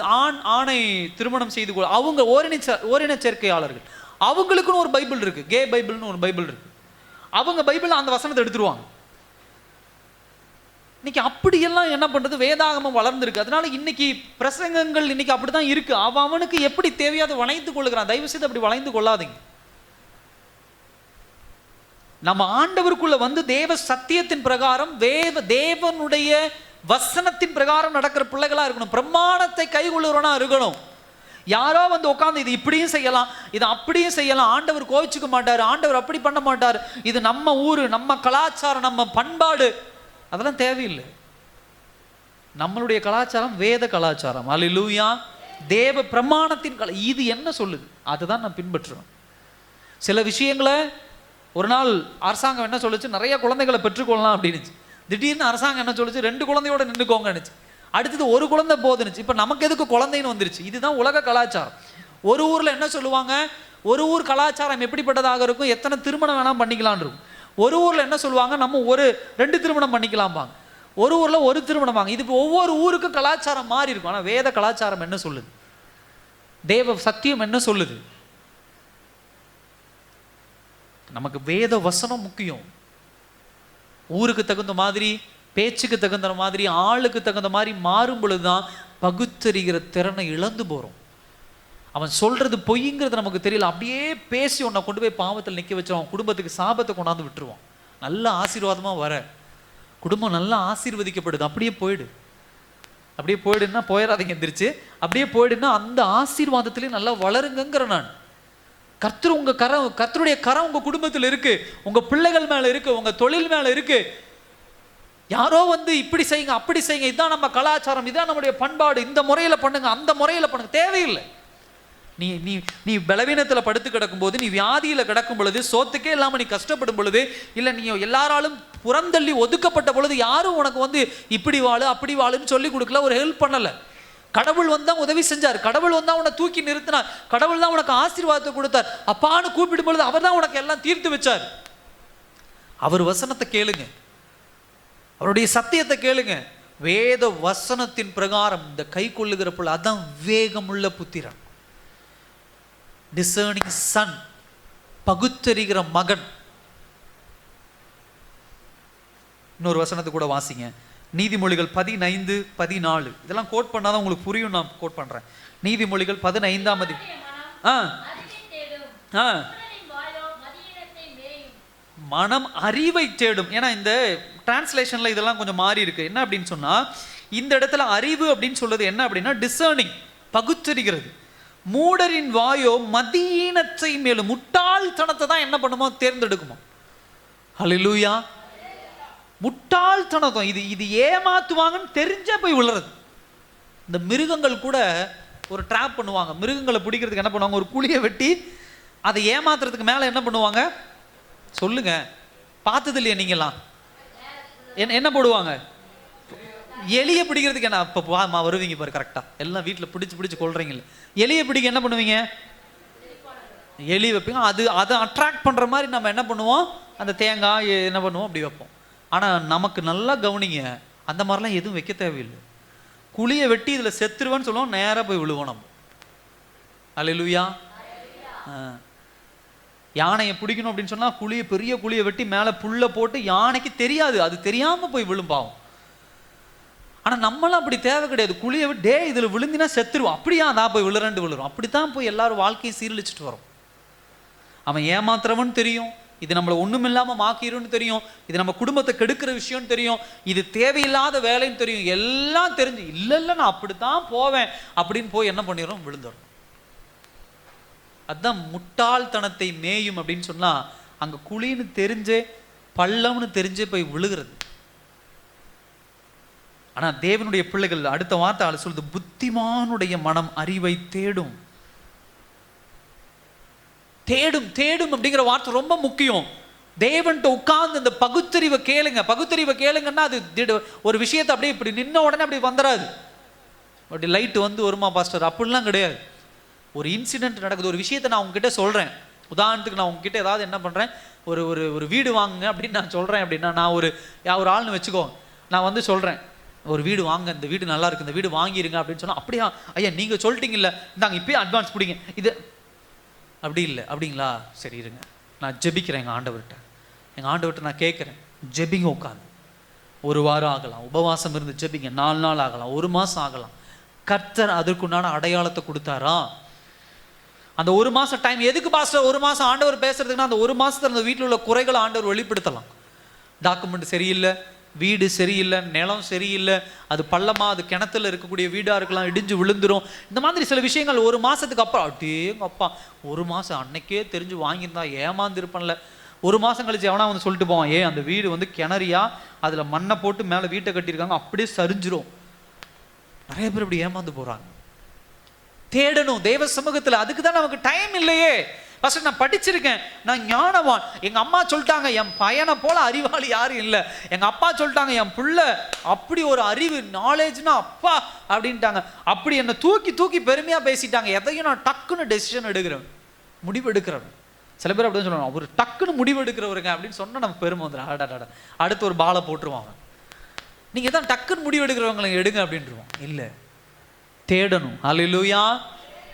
ஆணை திருமணம் செய்து கொள்ள, அவங்க ஓரின சேர்க்கையாளர்கள், அவங்களுக்குன்னு ஒரு பைபிள் இருக்குது, கே பைபிள்னு ஒரு பைபிள் இருக்குது. அவங்க பைபிளில் அந்த வசனத்தை எடுத்துருவாங்க. இன்னைக்கு அப்படியெல்லாம் என்ன பண்ணுறது, வேதாகமம் வளர்ந்துருக்கு. அதனால இன்னைக்கு பிரசங்கங்கள் இன்னைக்கு அப்படி தான் இருக்கு. அவனுக்கு எப்படி தேவையாத வளைந்து கொள்ளுகிறான். தயவு செய்து அப்படி வளைந்து கொள்ளாதீங்க. நம்ம ஆண்டவருக்குள்ள வந்து தேவ சத்தியத்தின் பிரகாரம், தேவனுடைய வசனத்தின் பிரகாரம் நடக்கிற பிள்ளைகளா இருக்கணும். பிரமாணத்தை கைகொள்ளுறவனா இருக்கணும். யாரோ வந்து உட்காந்து இது இப்படியும் செய்யலாம், இது அப்படியும் செய்யலாம், ஆண்டவர் கோவிச்சுக்க மாட்டார், ஆண்டவர் அப்படி பண்ண மாட்டார், இது நம்ம ஊரு, நம்ம கலாச்சாரம், நம்ம பண்பாடு, அதெல்லாம் தேவையில்லை. நம்மளுடைய கலாச்சாரம் வேத கலாச்சாரம். அல்லேலூயா. தேவ பிரமாணத்தின் இது என்ன சொல்லுது அதுதான் நான் பின்பற்றுவேன். சில விஷயங்களை ஒரு நாள் அரசாங்கம் என்ன சொல்லுச்சு, நிறைய குழந்தைகளை பெற்றுக்கொள்ளலாம் அப்படின்னுச்சு. திடீர்னு அரசாங்கம் என்ன சொல்லுச்சு, 2 குழந்தையோட நின்றுக்கோங்கன்னுச்சு. அடுத்தது 1 குழந்தை போதுனுச்சு. இப்போ நமக்கு எதுக்கு குழந்தைன்னு வந்துருச்சு. இதுதான் உலக கலாச்சாரம். ஒரு ஊரில் என்ன சொல்லுவாங்க, ஒரு ஊர் கலாச்சாரம் எப்படிப்பட்டதாக இருக்கும், எத்தனை திருமணம் வேணாம் பண்ணிக்கலான் இருக்கும். ஒரு ஊரில் என்ன சொல்லுவாங்க, நம்ம 2 திருமணம் பண்ணிக்கலாம்பாங்க. ஒரு ஊரில் 1 திருமணம் வாங்க. இது ஒவ்வொரு ஊருக்கும் கலாச்சாரம் மாறி இருக்கும். ஆனால் வேத கலாச்சாரம் என்ன சொல்லுது, தேவ சத்தியம் என்ன சொல்லுது? நமக்கு வேத வசனம் முக்கியம். ஊருக்கு தகுந்த மாதிரி, பேச்சுக்கு தகுந்த மாதிரி, ஆளுக்கு தகுந்த மாதிரி மாறும் பொழுதுதான் பகுத்தறிகிற திறனை இழந்து போகிறோம். அவன் சொல்றது பொய்ங்கிறது நமக்கு தெரியல, அப்படியே பேசி உன்னை கொண்டு போய் பாவத்தில் நிற்க வச்சிருவான். குடும்பத்துக்கு சாபத்தை கொண்டாந்து விட்டுருவான். நல்ல ஆசீர்வாதமாக வர குடும்பம் நல்லா ஆசீர்வதிக்கப்படுது, அப்படியே போயிடுன்னா போயிடாதீங்க எந்திரிச்சு, அப்படியே போயிடுன்னா அந்த ஆசீர்வாதத்திலே நல்லா வளருங்கிற நான். கர்த்தருடைய கரம் உங்க குடும்பத்தில் இருக்கு, உங்க பிள்ளைகள் மேல இருக்கு, உங்க தொழில் மேல இருக்கு. யாரோ வந்து இப்படி செய்யுங்க அப்படி செய்யுங்க, இதுதான் நம்ம கலாச்சாரம், இதுதான் நம்முடைய பண்பாடு, இந்த முறையில பண்ணுங்க அந்த முறையில பண்ணுங்க, தேவையில்லை. நீ நீ நீ பலவீனத்தில் படுத்து கிடக்கும் போது, நீ வியாதியில் கிடக்கும் பொழுது, சோத்துக்கே இல்லாமல் நீ கஷ்டப்படும் பொழுது, இல்லை நீ எல்லாராலும் புறந்தள்ளி ஒதுக்கப்பட்ட பொழுது, யாரும் உனக்கு வந்து இப்படி வாழு அப்படி வாழுன்னு சொல்லி கொடுக்கல, ஒரு ஹெல்ப் பண்ணலை. கடவுள் வந்தா உதவி செஞ்சார், கடவுள் வந்தா உன்னை தூக்கி நிறுத்தினார், கடவுள் தான் உனக்கு ஆசீர்வாதத்தை கொடுத்தார். அப்பான்னு கூப்பிடும் பொழுது அவர் தான் உனக்கு எல்லாம் தீர்த்து வச்சார். அவர் வசனத்தை கேளுங்க, அவருடைய சத்தியத்தை கேளுங்க. வேத வசனத்தின் பிரகாரம் இந்த கை கொள்ளுகிற பொழுது அதான் வேகமுள்ள புத்திரன், டிசர்னிங் சன், பகுத்தறிகிற மகன். இன்னொரு வசனத்தை கூட வாசிங்க, நீதிமொழிகள் 15:14. இதெல்லாம் கோட் பண்ணாதான் உங்களுக்கு புரியும், நான் கோட் பண்றேன். நீதிமொழிகள் 15ஆம் மனம் அறிவை தேடும். ஏன்னா இந்த டிரான்ஸ்லேஷன்ல இதெல்லாம் கொஞ்சம் மாறி இருக்கு. என்ன அப்படின்னு சொன்னா, இந்த இடத்துல அறிவு அப்படின்னு சொல்றது என்ன அப்படின்னா டிசர்னிங், பகுத்தறிகிறது. மூடரின் வாயோ மதியீனத்தை மேலும், முட்டாள்தனத்தை தான் என்ன பண்ணுமோ தேர்ந்தெடுக்குமா. ஹல்லேலூயா. முட்டாள்தனம், இது ஏமாத்துவாங்கன்னு தெரிஞ்சா போய் விழுறது. இந்த மிருகங்கள் கூட ஒரு ட்ராப் பண்ணுவாங்க. மிருகங்களை பிடிக்கிறதுக்கு என்ன பண்ணுவாங்க, ஒரு குழியை வெட்டி அதை ஏமாத்துறதுக்கு மேலே என்ன பண்ணுவாங்க சொல்லுங்க, பார்த்தது இல்லையா நீங்கெல்லாம்? என்ன போடுவாங்க, எலியை பிடிக்கிறதுக்கு என்ன, அப்போ வருவீங்க பாரு கரெக்டாக, எல்லாம் வீட்டில் பிடிச்சி கொள்றீங்கல்ல, எலியை பிடிக்க என்ன பண்ணுவீங்க, எலி வைப்பீங்க. அதை அட்ராக்ட் பண்ணுற மாதிரி நம்ம என்ன பண்ணுவோம், அந்த தேங்காய் என்ன பண்ணுவோம் அப்படி வைப்போம். ஆனால் நமக்கு நல்லா கவனிங்க, அந்த மாதிரிலாம் எதுவும் வைக்க தேவையில்லை. குழியை வெட்டி இதில் செத்துருவேன்னு சொல்லுவோம், நேராக போய் விழுவோம் நம்ம. அல்லேலூயா. யானையை பிடிக்கணும் அப்படின்னு சொன்னா பெரிய குழியை வெட்டி மேலே புல்லை போட்டு, யானைக்கு தெரியாது, அது தெரியாம போய் விழும்பாவும். ஆனா நம்மளாம் அப்படி தேவை கிடையாது. குழியை விட்டு இதுல விழுந்தினா செத்துருவோம், அப்படியா நான் போய் விழுறேன்ட்டு விழுறோம். அப்படித்தான் போய் எல்லாரும் வாழ்க்கையை சீரழிச்சிட்டு வரோம். அவன் ஏமாத்துறவன் தெரியும், இது நம்மளை ஒண்ணும் இல்லாம மாக்கிருன்னு தெரியும், இது நம்ம குடும்பத்தை கெடுக்கிற விஷயம்னு தெரியும், இது தேவையில்லாத வேலைன்னு தெரியும், எல்லாம் தெரிஞ்சு இல்ல நான் அப்படித்தான் போவேன் அப்படின்னு போய் என்ன பண்ணிடுறோம், விழுந்துடும். அதுதான் முட்டாள்தனத்தை மேயும் அப்படின்னு சொன்னா, அங்க குழின்னு தெரிஞ்சே பள்ளம்னு தெரிஞ்சே போய் விழுகிறது. ஆனா தேவனுடைய பிள்ளைகள் அடுத்த வார்த்தை சொல்லுது, புத்திமானுடைய மனம் அறிவை தேடும். தேடும் தேடும் அப்படிங்கிற வார்த்தை ரொம்ப முக்கியம். தேவன்கிட்ட உட்கார்ந்து இந்த பகுத்தறிவை கேளுங்க. பகுத்தறிவை கேளுங்கன்னா அது ஒரு விஷயத்தை அப்படியே இப்படி நின்ன உடனே அப்படி வந்துடாது, அப்படி லைட் வந்து வருமா பாஸ்டர் அப்படிலாம் கிடையாது. ஒரு இன்சிடென்ட் நடக்குது, ஒரு விஷயத்தை நான் உங்ககிட்ட சொல்றேன். உதாரணத்துக்கு நான் உங்ககிட்ட ஏதாவது என்ன பண்றேன், ஒரு ஒரு ஒரு வீடு வாங்குங்க அப்படின்னு நான் சொல்றேன். அப்படின்னா நான் ஒரு ஆள்னு வச்சுக்கோ, நான் வந்து சொல்றேன் ஒரு வீடு வாங்க, இந்த வீடு நல்லா இருக்கு, இந்த வீடு வாங்கிருங்க அப்படின்னு சொன்னா, அப்படியா ஐயா நீங்க சொல்லிட்டீங்கல்ல, இந்தாங்க இப்பயே அட்வான்ஸ் பிடிங்க, இது அப்படி இல்லை. அப்படிங்களா, சரி இருங்க நான் ஜெபிக்கிறேன் எங்கள் ஆண்டவர்கிட்ட நான் கேட்குறேன், ஜெபிங்க உட்காந்து. ஒரு வாரம் ஆகலாம், உபவாசம் இருந்து ஜெபிங்க, 4 நாள் ஆகலாம், 1 மாதம் ஆகலாம். கர்த்தர் அதற்குண்டான அடையாளத்தை கொடுத்தாரா? அந்த 1 மாதம் டைம் எதுக்கு பாஸ்டர்? 1 மாதம் ஆண்டவர் பேசுறதுக்குன்னா அந்த 1 மாதத்துல அந்த வீட்டில் உள்ள குறைகளை ஆண்டவர் வெளிப்படுத்தலாம். டாக்குமெண்ட் சரியில்லை, வீடு சரியில்லை, நிலம் சரியில்லை, அது பள்ளமா, அது கிணத்துல இருக்கக்கூடிய வீடாக இருக்கலாம், இடிஞ்சு விழுந்துரும். இந்த மாதிரி சில விஷயங்கள் 1 மாதத்துக்கு அப்புறம் அப்படியேங்க அப்பா 1 மாதம் அன்னைக்கே தெரிஞ்சு வாங்கியிருந்தா ஏமாந்துருப்பேன்ல. 1 மாதம் கழிச்சு எவனா வந்து சொல்லிட்டு போவான், அந்த வீடு வந்து கிணறியா, அதில் மண்ணை போட்டு மேலே வீட்டை கட்டியிருக்காங்க, அப்படியே சரிஞ்சிரும். நிறைய பேர் இப்படி ஏமாந்து போகிறாங்க. தேடணும் தேவ சமூகத்தில். அதுக்கு தான் நமக்கு டைம் இல்லையே. ஃபர்ஸ்ட் நான் படிச்சிருக்கேன், நான் ஞானவான், எங்கள் அம்மா சொல்லிட்டாங்க என் பையனை போல அறிவாளி யாரும் இல்லை, எங்கள் அப்பா சொல்லிட்டாங்க என் பிள்ளை அப்படி ஒரு அறிவு நாலேஜ்னா அப்பா அப்படின்ட்டாங்க, அப்படி என்னை தூக்கி தூக்கி பெருமையாக பேசிட்டாங்க. எதையும் நான் டக்குன்னு டெசிஷன் எடுக்கிறேன், முடிவு எடுக்கிறேன். சில பேர் அப்படின்னு சொல்லுவாங்க, அவர் டக்குன்னு முடிவு எடுக்கிறவருங்க அப்படின்னு சொன்னால் நம்ம பெருமை வந்துடும். அடுத்து ஒரு பாலை போட்டுருவாங்க, நீங்கள் தான் டக்குன்னு முடிவு எடுக்கிறவங்களை எடுங்க அப்படின்ட்டுருவோம். இல்லை, தேடணும். அல்லேலூயா.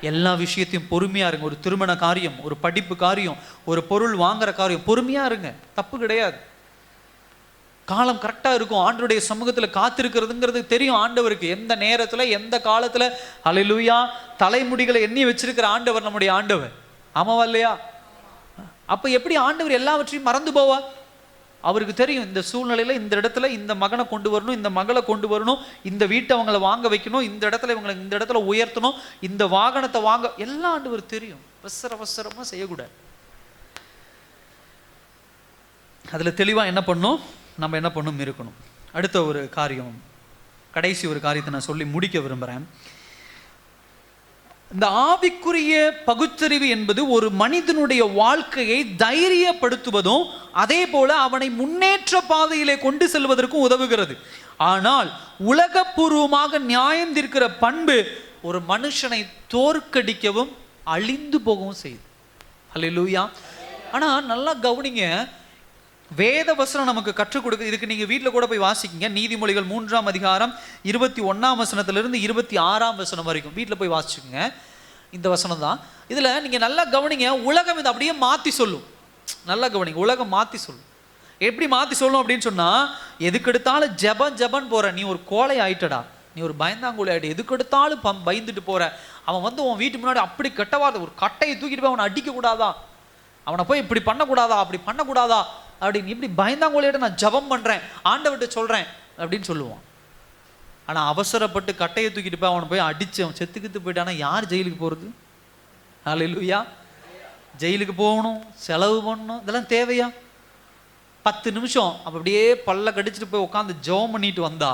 எல்லா விஷயத்தையும் பொறுமையா இருங்க. ஒரு திருமண காரியம், ஒரு படிப்பு காரியம், ஒரு பொருள் வாங்குற காரியம், பொறுமையா இருங்க, தப்பு கிடையாது. காலம் கரெக்டா இருக்கும். ஆண்டவருடைய சமூகத்துல காத்திருக்கிறதுங்கிறது தெரியும் ஆண்டவருக்கு, எந்த நேரத்துல எந்த காலத்துல. அல்லேலூயா. தலைமுடிகளை எண்ணி வச்சிருக்கிற ஆண்டவர் நம்முடைய ஆண்டவர், ஆமாவா இல்லையா? அப்ப எப்படி ஆண்டவர் எல்லாவற்றையும் மறந்து போவா? அவருக்கு தெரியும் இந்த சூழ்நிலையில இந்த இடத்துல இந்த மகனை கொண்டு வரணும், இந்த மகளை கொண்டு வரணும், இந்த வீட்டை அவங்களை வாங்க வைக்கணும், இந்த இடத்துல இவங்களை இந்த இடத்துல உயர்த்தணும், இந்த வாகனத்தை வாங்க, எல்லாம் ஆண்டவர் தெரியும். அவசரமா செய்யக்கூடாது. அதுல தெளிவா என்ன பண்ணும், நம்ம என்ன பண்ணும் இருக்கணும். அடுத்த ஒரு காரியம், கடைசி ஒரு காரியத்தை நான் சொல்லி முடிக்க விரும்புறேன். இந்த ஆவிக்குரிய பகுத்தறிவு என்பது ஒரு மனிதனுடைய வாழ்க்கையை தைரியப்படுத்துவதும் அதே போல அவனை முன்னேற்ற பாதையிலே கொண்டு செல்வதற்கும் உதவுகிறது. ஆனால் உலகப்பூர்வமாக நியாயம் தீர்க்கிற பண்பு ஒரு மனுஷனை தோற்கடிக்கவும் அழிந்து போகவும் செய்யுது. அல்லேலூயா. ஆனா நல்லா கவனிங்க, வேத வசனம் நமக்கு கற்றுக் கொடுக்க. இதுக்கு நீங்க வீட்டில் கூட போய் வாசிக்கிங்க. நீதிமொழிகள் 3ஆம் அதிகாரம் 21ஆம் வசனத்திலிருந்து 26ஆம் வசனம் வரைக்கும் வீட்டில் போய் வாசிச்சுங்க. இந்த வசனம் தான். இதுல நீங்க நல்லா கவனிங்க, உலகம் இதை அப்படியே மாத்தி சொல்லும். நல்லா கவனிங்க, உலகம் மாத்தி சொல்லும். எப்படி மாத்தி சொல்லும் அப்படின்னு சொன்னா, எதுக்கெடுத்தாலும் ஜபன் போற, நீ ஒரு கோழை ஆயிட்டடா, நீ ஒரு பயந்தாங்கோழி ஆயிட்ட, எதுக்கெடுத்தாலும் பயந்துட்டு போற, அவன் வந்து உன் வீட்டு முன்னாடி அப்படி கெட்டவாத ஒரு கட்டையை தூக்கிட்டு போய் அவனை அடிக்க கூடாதா, அவனை போய் இப்படி பண்ணக்கூடாதா, அப்படி பண்ணக்கூடாதா அப்படின்னு, இப்படி பயந்தாங்கோழியாட்ட நான் ஜபம் பண்றேன், ஆண்டவர்கிட்ட சொல்றேன் அப்படின்னு சொல்லுவான். ஆனா அவசரப்பட்டு கட்டையை தூக்கிட்டு போய் அவனை போய் அடிச்சு அவன் செத்துக்கிட்டு போயிட்டானா யார் ஜெயிலுக்கு போறது? அல்லேலூயா. ஜெயிலுக்கு போகணும், செலவு பண்ணணும், இதெல்லாம் தேவையா? 10 நிமிஷம் அப்படியே பல்ல கடிச்சிட்டு போய் உட்காந்து ஜெபம் பண்ணிட்டு வந்தா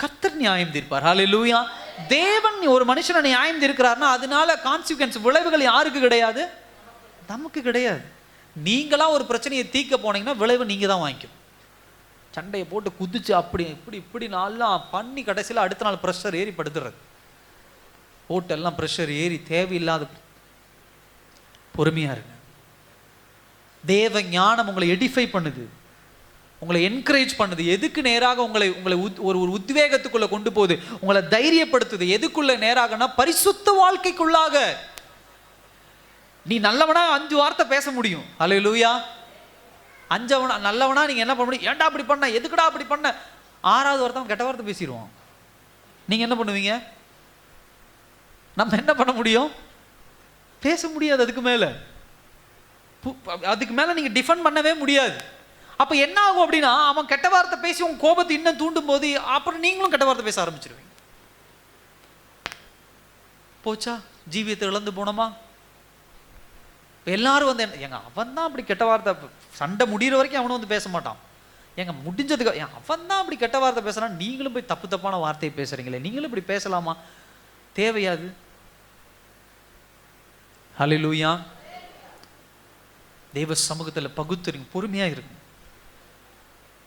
கர்த்தர் நியாயம் தீர்ப்பார். அல்லேலூயா. தேவன் ஒரு மனுஷனை நியாயம் தீர்க்கிறார்னா அதனால கான்சிக்வன்ஸ், விளைவுகள் யாருக்கு கிடையாது? நமக்கு கிடையாது. நீங்களா ஒரு பிரச்சனையை தீர்க்க போனீங்கன்னா விளைவு நீங்க தான் வாங்கிக்கும். சண்டையை போட்டு குதிச்சு அப்படி இப்படி நாள்லாம் பண்ணி கடைசியில் அடுத்த நாள் ப்ரெஷர் ஏறி படுத்துறது, போட்டு எல்லாம் ப்ரெஷர் ஏறி தேவையில்லாத. பொறுமையா இருங்க. தேவ ஞானம் உங்களை எடிஃபை பண்ணுது, உங்களை என்கரேஜ் பண்ணுது. எதுக்கு நேராக உங்களை ஒரு உத்வேகத்துக்குள்ள கொண்டு போகுது, உங்களை தைரியப்படுத்துது. எதுக்குள்ள நேராகனா பரிசுத்த வாழ்க்கைக்குள்ளாக. நீ நல்லவனா 5 வார்த்தை பேச முடியும். அல்லேலூயா. 5 நல்லவனா நீங்க என்ன பண்ண முடியும்? ஏன்டா அப்படி பண்ண, எதுக்குடா அப்படி பண்ண, 6வது வார்த்தை கெட்ட வார்த்தை பேசிடுவான். நீங்க என்ன பண்ணுவீங்க? நம்ம என்ன பண்ண முடியும்? பேச முடியாது. அதுக்கு மேல நீங்க டிஃபெண்ட் பண்ணவே முடியாது. அப்ப என்ன ஆகும் அப்படின்னா, அவன் கெட்ட வார்த்தை பேசி உங்க கோபத்தை இன்னும் தூண்டும் போது அப்புறம் நீங்களும் கெட்ட வார்த்தை பேச ஆரம்பிச்சிருவீங்க. போச்சா, ஜீவியத்தை இழந்து போனோமா? எல்லாரும் வந்து எங்க அவன் தான் அப்படி கெட்ட வார்த்தை, சண்டை முடிகிற வரைக்கும் அவனும் வந்து பேச மாட்டான். எங்க முடிஞ்சதுக்கு அவன் தான் அப்படி கெட்ட வார்த்தை பேசுறான், நீங்களும் போய் தப்பான வார்த்தையை பேசுறீங்களே, நீங்களும் இப்படி பேசலாமா? தேவையாது. ஹல்லேலூயா. தேவ சமூகத்தில் பகுத்துறீங்க, பொறுமையா இருக்கு,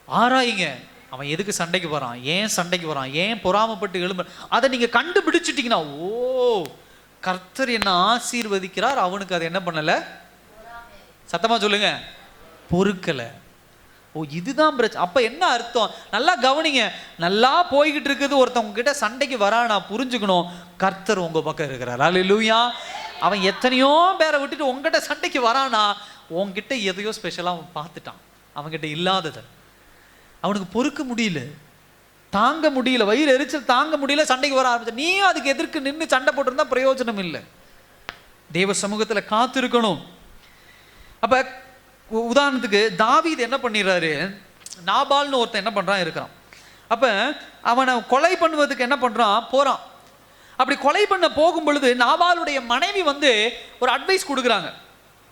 ஆராயுங்க. அவன் எதுக்கு சண்டைக்கு வரான், ஏன் சண்டைக்கு வரான், ஏன் பொறாமப்பட்டு எழும்ப, அதை நீங்க கண்டுபிடிச்சிட்டீங்கன்னா, ஓ கர்த்தர் என்ன ஆசீர்வதிக்கிறார், அவனுக்கு அதை என்ன பண்ணல, சத்தமா சொல்லுங்க, பொறுக்கல. ஓ இதுதான் பிரச்சனை. அப்ப என்ன அர்த்தம்? நல்லா கவனிங்க. நல்லா போய்கிட்டு இருக்குது, ஒருத்தவங்க கிட்ட சண்டைக்கு வரானா புரிஞ்சுக்கணும், கர்த்தர் உங்க பக்கம் இருக்கிறார். அல்லேலூயா. அவன் எத்தனையோ பேரை விட்டுட்டு உங்ககிட்ட சண்டைக்கு வரானா, உங்ககிட்ட எதையோ ஸ்பெஷலா அவன் பார்த்துட்டான், அவன்கிட்ட இல்லாததை அவனுக்கு பொறுக்க முடியல, தாங்க முடியல, வயிறு எரிச்சல் தாங்க முடியல, சண்டைக்கு வர ஆரம்பிச்ச. நீயும் அதுக்கு எதிர்க்கு நின்று சண்டை போட்டிருந்தா பிரயோஜனம் இல்லை. தேவ சமூகத்தில் காத்திருக்கணும். அப்ப உதாரணத்துக்கு தாவீது என்ன பண்ணிடுறாரு, நாபால்னு ஒருத்தன் என்ன பண்றான் இருக்கிறான். அப்ப அவனை கொலை பண்ணுவதுக்கு என்ன பண்றான், போறான். அப்படி கொலை பண்ண போகும் பொழுது நாபாலுடைய மனைவி வந்து ஒரு அட்வைஸ் கொடுக்குறாங்க.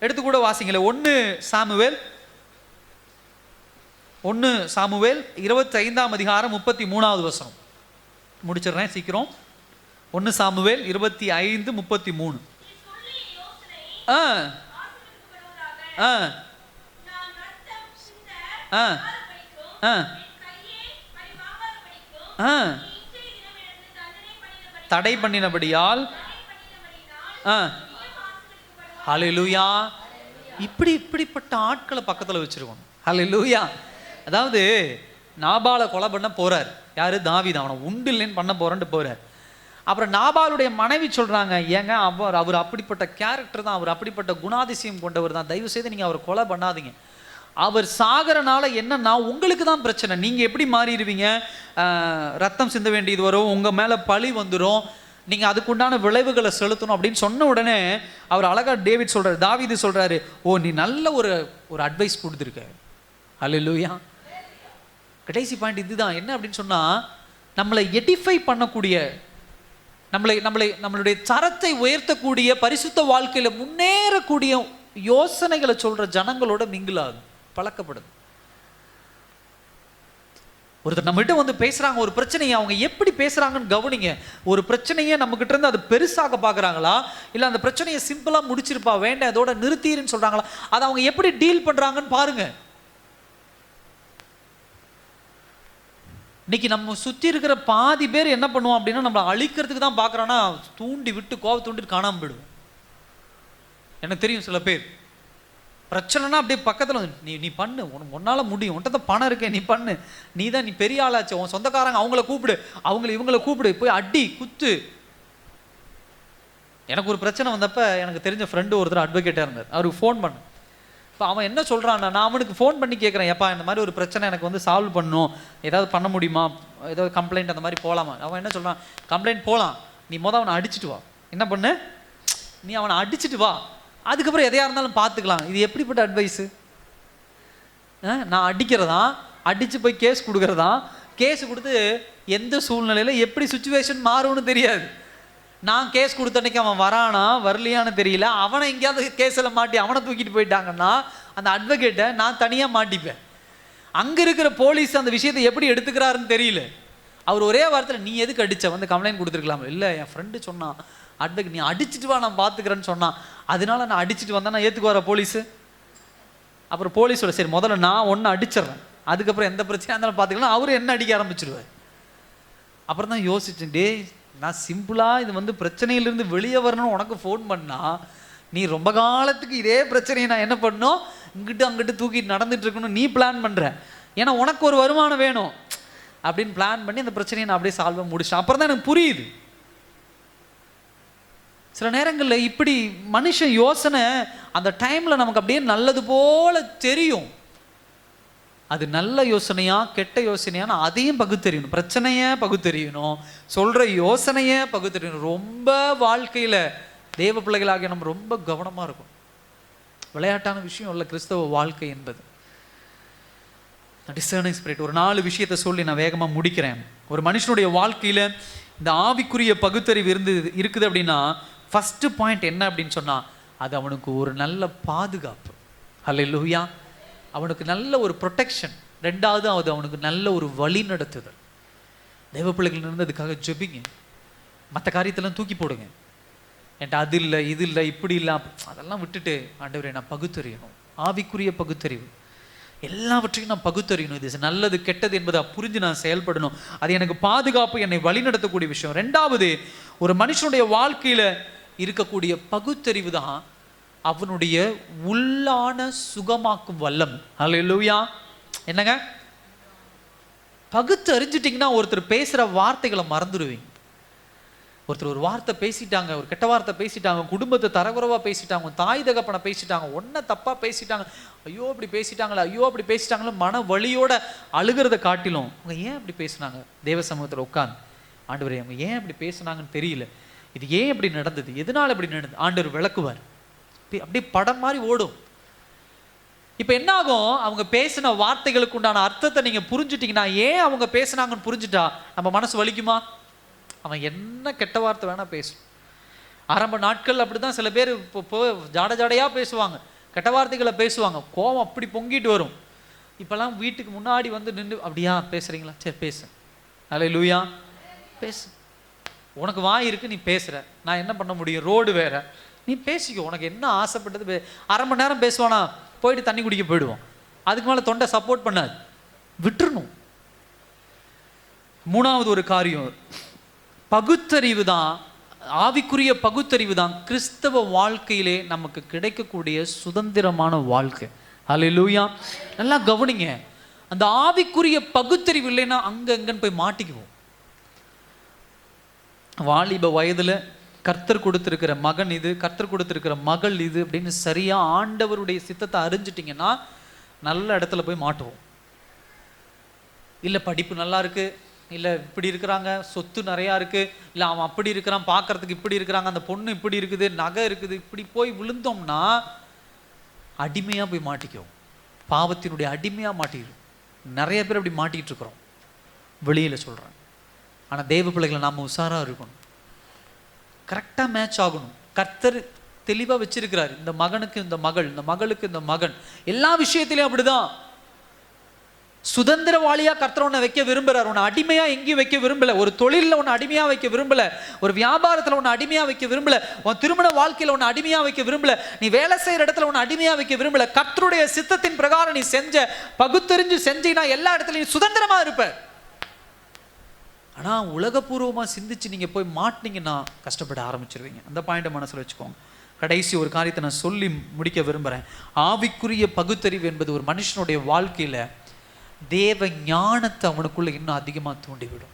எடுத்து கூட வாசிங்களே, 1 சாமுவேல் 25ஆம் அதிகாரம் 33வது வசனம். முடிச்சிடுறேன் சீக்கிரம். 1 சாமுவேல் 25:33. தடை பண்ணினபடியால் ஹல்லேலூயா. இப்படிப்பட்ட ஆட்களை பக்கத்தில் வச்சிருக்கணும். ஹல்லேலூயா. அதாவது நாபாலை கொலை பண்ண போறார் யாரு, தாவீது. அவனை உண்டு இல்லைன்னு பண்ண போறேன்ட்டு போறார். அப்புறம் நாபாலுடைய மனைவி சொல்றாங்க, ஏங்க அவர் அப்படிப்பட்ட கேரக்டர் தான், அவர் அப்படிப்பட்ட குணாதிசயம் கொண்டவர் தான், தயவு செய்து நீங்க அவரை கொலை பண்ணாதீங்க. அவர் சாகரனால என்னன்னா உங்களுக்கு தான் பிரச்சனை, நீங்க எப்படி மாறிடுவீங்க, ரத்தம் சிந்த வேண்டியது வரும், உங்க மேல பழி வந்துடும், நீங்க அதுக்குண்டான விளைவுகளை செலுத்தணும் அப்படின்னு சொன்ன உடனே அவர் அழகா தாவீது சொல்றாரு, ஓ நீ நல்ல ஒரு அட்வைஸ் கொடுத்துருக்க. ஹல்லேலூயா. கடைசி பாயிண்ட் இதுதான். என்ன அப்படின்னு சொன்னா, நம்மளை எடிஃபை பண்ணக்கூடிய, நம்மளுடைய தரத்தை உயர்த்தக்கூடிய, பரிசுத்த வாழ்க்கையில முன்னேறக்கூடிய யோசனைகளை சொல்ற ஜனங்களோட மிங்கிலாகும், பழக்கப்படுது. ஒருத்தர் நம்மகிட்ட வந்து பேசுறாங்க ஒரு பிரச்சனையை, அவங்க எப்படி பேசுறாங்கன்னு கவனிங்க. ஒரு பிரச்சனையை நம்ம கிட்ட இருந்து அது பெருசாக பாக்குறாங்களா, இல்ல அந்த பிரச்சனையை சிம்பிளா முடிச்சிருப்பா, வேண்டாம் அதோட நிறுத்திருன்னு சொல்றாங்களா, அதை அவங்க எப்படி டீல் பண்றாங்கன்னு பாருங்க. இன்னைக்கு நம்ம சுற்றி இருக்கிற பாதி பேர் என்ன பண்ணுவோம் அப்படின்னா, நம்மளை அழிக்கிறதுக்கு தான் பார்க்குறான்னா தூண்டி விட்டு கோவத்தை தூண்டிட்டு காணாமல் போயிடுவோம். எனக்கு தெரியும் சில பேர் பிரச்சனைனா அப்படியே பக்கத்தில் நீ பண்ணு, உன்னால் முடியும், உன்கிட்ட தான் பணம் இருக்கே, நீ பண்ணு, நீ பெரிய ஆளாச்சு, உன் சொந்தக்காரங்க அவங்கள கூப்பிடு, இவங்களை கூப்பிடு, போய் அடி குத்து. எனக்கு ஒரு பிரச்சனை வந்தப்போ எனக்கு தெரிஞ்ச ஃப்ரெண்டு ஒருத்தர் அட்வொகேட்டாக இருந்தார், அவருக்கு ஃபோன் பண்ணு. இப்போ அவன் என்ன சொல்கிறான்னா, நான் அவனுக்கு ஃபோன் பண்ணி கேட்குறேன், எப்பா இந்த மாதிரி ஒரு பிரச்சனை எனக்கு வந்து சால்வ் பண்ணணும், ஏதாவது பண்ண முடியுமா, ஏதாவது கம்ப்ளைண்ட் அந்த மாதிரி போகலாமா. அவன் என்ன சொல்கிறான், கம்ப்ளைண்ட் போகலாம், நீ அவனை அடிச்சுட்டு வா. என்ன பண்ணு, நீ அவனை அடிச்சுட்டு வா, அதுக்கப்புறம் எதையாக இருந்தாலும் பார்த்துக்கலாம். இது எப்படிப்பட்ட அட்வைஸு? நான் அடிக்கிறதா, அடித்து போய் கேஸ் கொடுக்குறதா, கேஸ் கொடுத்து எந்த சூழ்நிலையில் எப்படி சுச்சுவேஷன் மாறும்னு தெரியாது. நான் கேஸ் கொடுத்த அன்னைக்கு அவன் வரானா வரலையான்னு தெரியல, அவனை எங்கேயாவது கேஸில் மாட்டி அவனை தூக்கிட்டு போயிட்டாங்கன்னா அந்த அட்வொகேட்டை நான் தனியாக மாட்டிப்பேன். அங்கே இருக்கிற போலீஸ் அந்த விஷயத்தை எப்படி எடுத்துக்கிறாருன்னு தெரியல. அவர் ஒரே வாரத்தில் நீ எதுக்கு அடித்த வந்து கம்ப்ளைண்ட் கொடுத்துருக்கலாம். இல்லை என் ஃப்ரெண்டு சொன்னான், அட்வொகேட் நீ அடிச்சுட்டு வா நான் பார்த்துக்கிறேன்னு சொன்னான், அதனால நான் அடிச்சுட்டு வந்தேன், நான் ஏற்றுக்கு வர போலீஸு. அப்புறம் போலீஸோட சரி முதல்ல நான் ஒன்று அடிச்சிட்றேன், அதுக்கப்புறம் எந்த பிரச்சனையாக இருந்தாலும் பார்த்துக்கலாம், அவரு என்ன அடிக்க ஆரம்பிச்சிடுவார். அப்புறம் தான் யோசிச்சேன், டே நான் சிம்பிளாக இது வந்து பிரச்சனையிலிருந்து வெளியே வரணும்னு உனக்கு ஃபோன் பண்ணா, நீ ரொம்ப காலத்துக்கு இதே பிரச்சனையை நான் என்ன பண்ணணும், இங்கிட்டு அங்கிட்டு தூக்கிட்டு நடந்துட்டு இருக்கணும் நீ பிளான் பண்ணுற, ஏன்னா உனக்கு ஒரு வருமானம் வேணும் அப்படின்னு பிளான் பண்ணி அந்த பிரச்சனையை நான் அப்படியே சால்வாக முடிச்சேன். அப்புறம் தான் எனக்கு புரியுது, சில நேரங்களில் இப்படி மனுஷன் யோசனை அந்த டைமில் நமக்கு அப்படியே நல்லது போல தெரியும். அது நல்ல யோசனையா கெட்ட யோசனையான்னு அதையும் பகுத்தறியணும். பிரச்சனையை பகுத்தறியணும், சொல்கிற யோசனையை பகுத்தறியணும். ரொம்ப வாழ்க்கையில் தேவ பிள்ளைகளாகிய நம்ம ரொம்ப கவனமாக இருக்கும். விளையாட்டான விஷயம் இல்லை கிறிஸ்தவ வாழ்க்கை என்பது. Discerning spirit. ஒரு 4 விஷயத்தை சொல்லி நான் வேகமாக முடிக்கிறேன். ஒரு மனுஷனுடைய வாழ்க்கையில் இந்த ஆவிக்குரிய பகுத்தறிவு இருக்குது அப்படின்னா ஃபஸ்ட்டு பாயிண்ட் என்ன அப்படின்னு சொன்னால் அது அவனுக்கு ஒரு நல்ல பாதுகாப்பு. ஹல்லேலூயா. அவனுக்கு நல்ல ஒரு ப்ரொடெக்ஷன். 2வது அது அவனுக்கு நல்ல ஒரு வழி நடத்துதல். தேவ பிள்ளைகள் இருந்ததுக்காக ஜெபிங்க. மற்ற காரியத்தெல்லாம் தூக்கி போடுங்க. என்கிட்ட அது இல்லை இது இல்லை இப்படி இல்லை அதெல்லாம் விட்டுட்டு ஆண்டவரே நான் பகுத்தறியணும். ஆவிக்குரிய பகுத்தறிவு. எல்லாவற்றையும் நான் பகுத்தறியணும். இது நல்லது கெட்டது என்பதை புரிஞ்சு நான் செயல்படணும். அது எனக்கு பாதுகாப்பு, என்னை வழிநடத்தக்கூடிய விஷயம். 2வது ஒரு மனுஷனுடைய வாழ்க்கையில் இருக்கக்கூடிய பகுத்தறிவு தான் அவனுடைய உள்ளான சுகமாக்கும் வல்லம். ஹல்லேலூயா. என்னங்க, பகுத்து அறிஞ்சிட்டிங்கன்னா ஒருத்தர் பேசுகிற வார்த்தைகளை மறந்துடுவீங்க. ஒருத்தர் ஒரு வார்த்தை பேசிட்டாங்க, ஒரு கெட்ட வார்த்தை பேசிட்டாங்க, குடும்பத்தை தரகுறவாக பேசிட்டாங்க, தாய் தகப்பனை பேசிட்டாங்க, ஒன்றை தப்பாக பேசிட்டாங்க, ஐயோ அப்படி பேசிட்டாங்களே ஐயோ அப்படி பேசிட்டாங்களே மன வலியோட அழுகிறத காட்டிலும் அவங்க ஏன் அப்படி பேசுனாங்க தேவ சமூகத்தில் உட்காந்து, ஆண்டவரே அவங்க ஏன் அப்படி பேசுனாங்கன்னு தெரியல, இது ஏன் இப்படி நடந்தது, எதனால் இப்படி நடந்தது, ஆண்டவர் விளக்குவார். அப்படியே படம் மாதிரி ஓடும். இப்போ என்ன ஆகும், அவங்க பேசின வார்த்தைகளுக்கு உண்டான அர்த்தத்தை நீங்கள் புரிஞ்சுட்டிங்கன்னா, ஏன் அவங்க பேசுனாங்கன்னு புரிஞ்சுட்டா நம்ம மனசு வலிக்குமா? அவன் என்ன கெட்ட வார்த்தை வேணால் பேசும். ஆரம்ப நாட்கள் அப்படி தான் சில பேர் இப்போ ஜாட ஜாடையாக பேசுவாங்க, கெட்ட வார்த்தைகளை பேசுவாங்க, கோபம் அப்படி பொங்கிட்டு வரும். இப்போல்லாம் வீட்டுக்கு முன்னாடி வந்து நின்று அப்படியா பேசுகிறீங்களா, சரி பேசு, ஹல்லேலூயா பேசு, உனக்கு வாய் இருக்குது நீ பேசுகிற, நான் என்ன பண்ண முடியும், ரோடு வேற, நீ பேசிக்கோ, உனக்கு என்ன ஆசைப்பட்டது. அரை மணி நேரம் பேசுவானா, போயிட்டு தண்ணி குடிக்க போயிடுவோம், அதுக்கு மேலே தொண்டை சப்போர்ட் பண்ணாது, விட்டுறணும். 3வது ஒரு காரியம் பகுத்தறிவு தான், ஆவிக்குரிய பகுத்தறிவு தான் கிறிஸ்தவ வாழ்க்கையிலே நமக்கு கிடைக்கக்கூடிய சுதந்திரமான வாழ்க்கை. ஹல்லேலூயா. நல்லா கவனிங்க, அந்த ஆவிக்குரிய பகுத்தறிவு இல்லைன்னா அங்கன்னு போய் மாட்டிக்குவோம். வாலிப வயதில் கர்த்தர் கொடுத்துருக்கிற மகன் இது, கர்த்தர் கொடுத்துருக்கிற மகள் இது அப்படின்னு சரியாக ஆண்டவருடைய சித்தத்தை அறிஞ்சிட்டிங்கன்னா நல்ல இடத்துல போய் மாட்டுவோம். இல்லை படிப்பு நல்லா இருக்கு, இல்லை இப்படி இருக்கிறாங்க, சொத்து நிறையா இருக்குது, இல்லை அவன் அப்படி இருக்கிறான், பார்க்குறதுக்கு இப்படி இருக்கிறாங்க, அந்த பொண்ணு இப்படி இருக்குது, நகை இருக்குது, இப்படி போய் விழுந்தோம்னா அடிமையாக போய் மாட்டிக்குவோம். பாவத்தினுடைய அடிமையாக மாட்டிடும். நிறைய பேர் அப்படி மாட்டிகிட்டு இருக்கிறோம், வெளியில் சொல்கிறேன். ஆனால் தேவ பிள்ளைகளை நாம் உஷாராக இருக்கணும், கரெக்டாக மேட்ச் ஆகணும். கர்த்தர் தெளிவாக வச்சிருக்கிறார், இந்த மகனுக்கு இந்த மகள், இந்த மகளுக்கு இந்த மகன், எல்லா விஷயத்திலையும் அப்படிதான். சுதந்திரவாளியாக கர்த்தர் உன்னை வைக்க விரும்புகிறார், உன்னை அடிமையாக எங்கேயும் வைக்க விரும்பலை. ஒரு தொழிலில் உன்னை அடிமையாக வைக்க விரும்பலை, ஒரு வியாபாரத்தில் உன்னை அடிமையாக வைக்க விரும்பலை, உன் திருமண வாழ்க்கையில் உன்னை அடிமையாக வைக்க விரும்பலை, நீ வேலை செய்கிற இடத்துல உன்னை அடிமையாக வைக்க விரும்பலை. கர்த்தருடைய சித்தத்தின் பிரகாரம் நீ பகுத்தறிஞ்சு செஞ்சீங்கன்னா எல்லா இடத்துலையும் சுதந்திரமாக இருப்ப. ஆனால் உலகபூர்வமாக சிந்திச்சு நீங்கள் போய் மாட்டினீங்கன்னா கஷ்டப்பட ஆரம்பிச்சிருவீங்க. அந்த பாயிண்ட்டை மனசில் வச்சுக்கோங்க. கடைசி ஒரு காரியத்தை நான் சொல்லி முடிக்க விரும்புகிறேன். ஆவிக்குரிய பகுத்தறிவு என்பது ஒரு மனுஷனுடைய வாழ்க்கையில் தேவ ஞானத்தை அவனுக்குள்ள இன்னும் அதிகமாக தூண்டிவிடும்.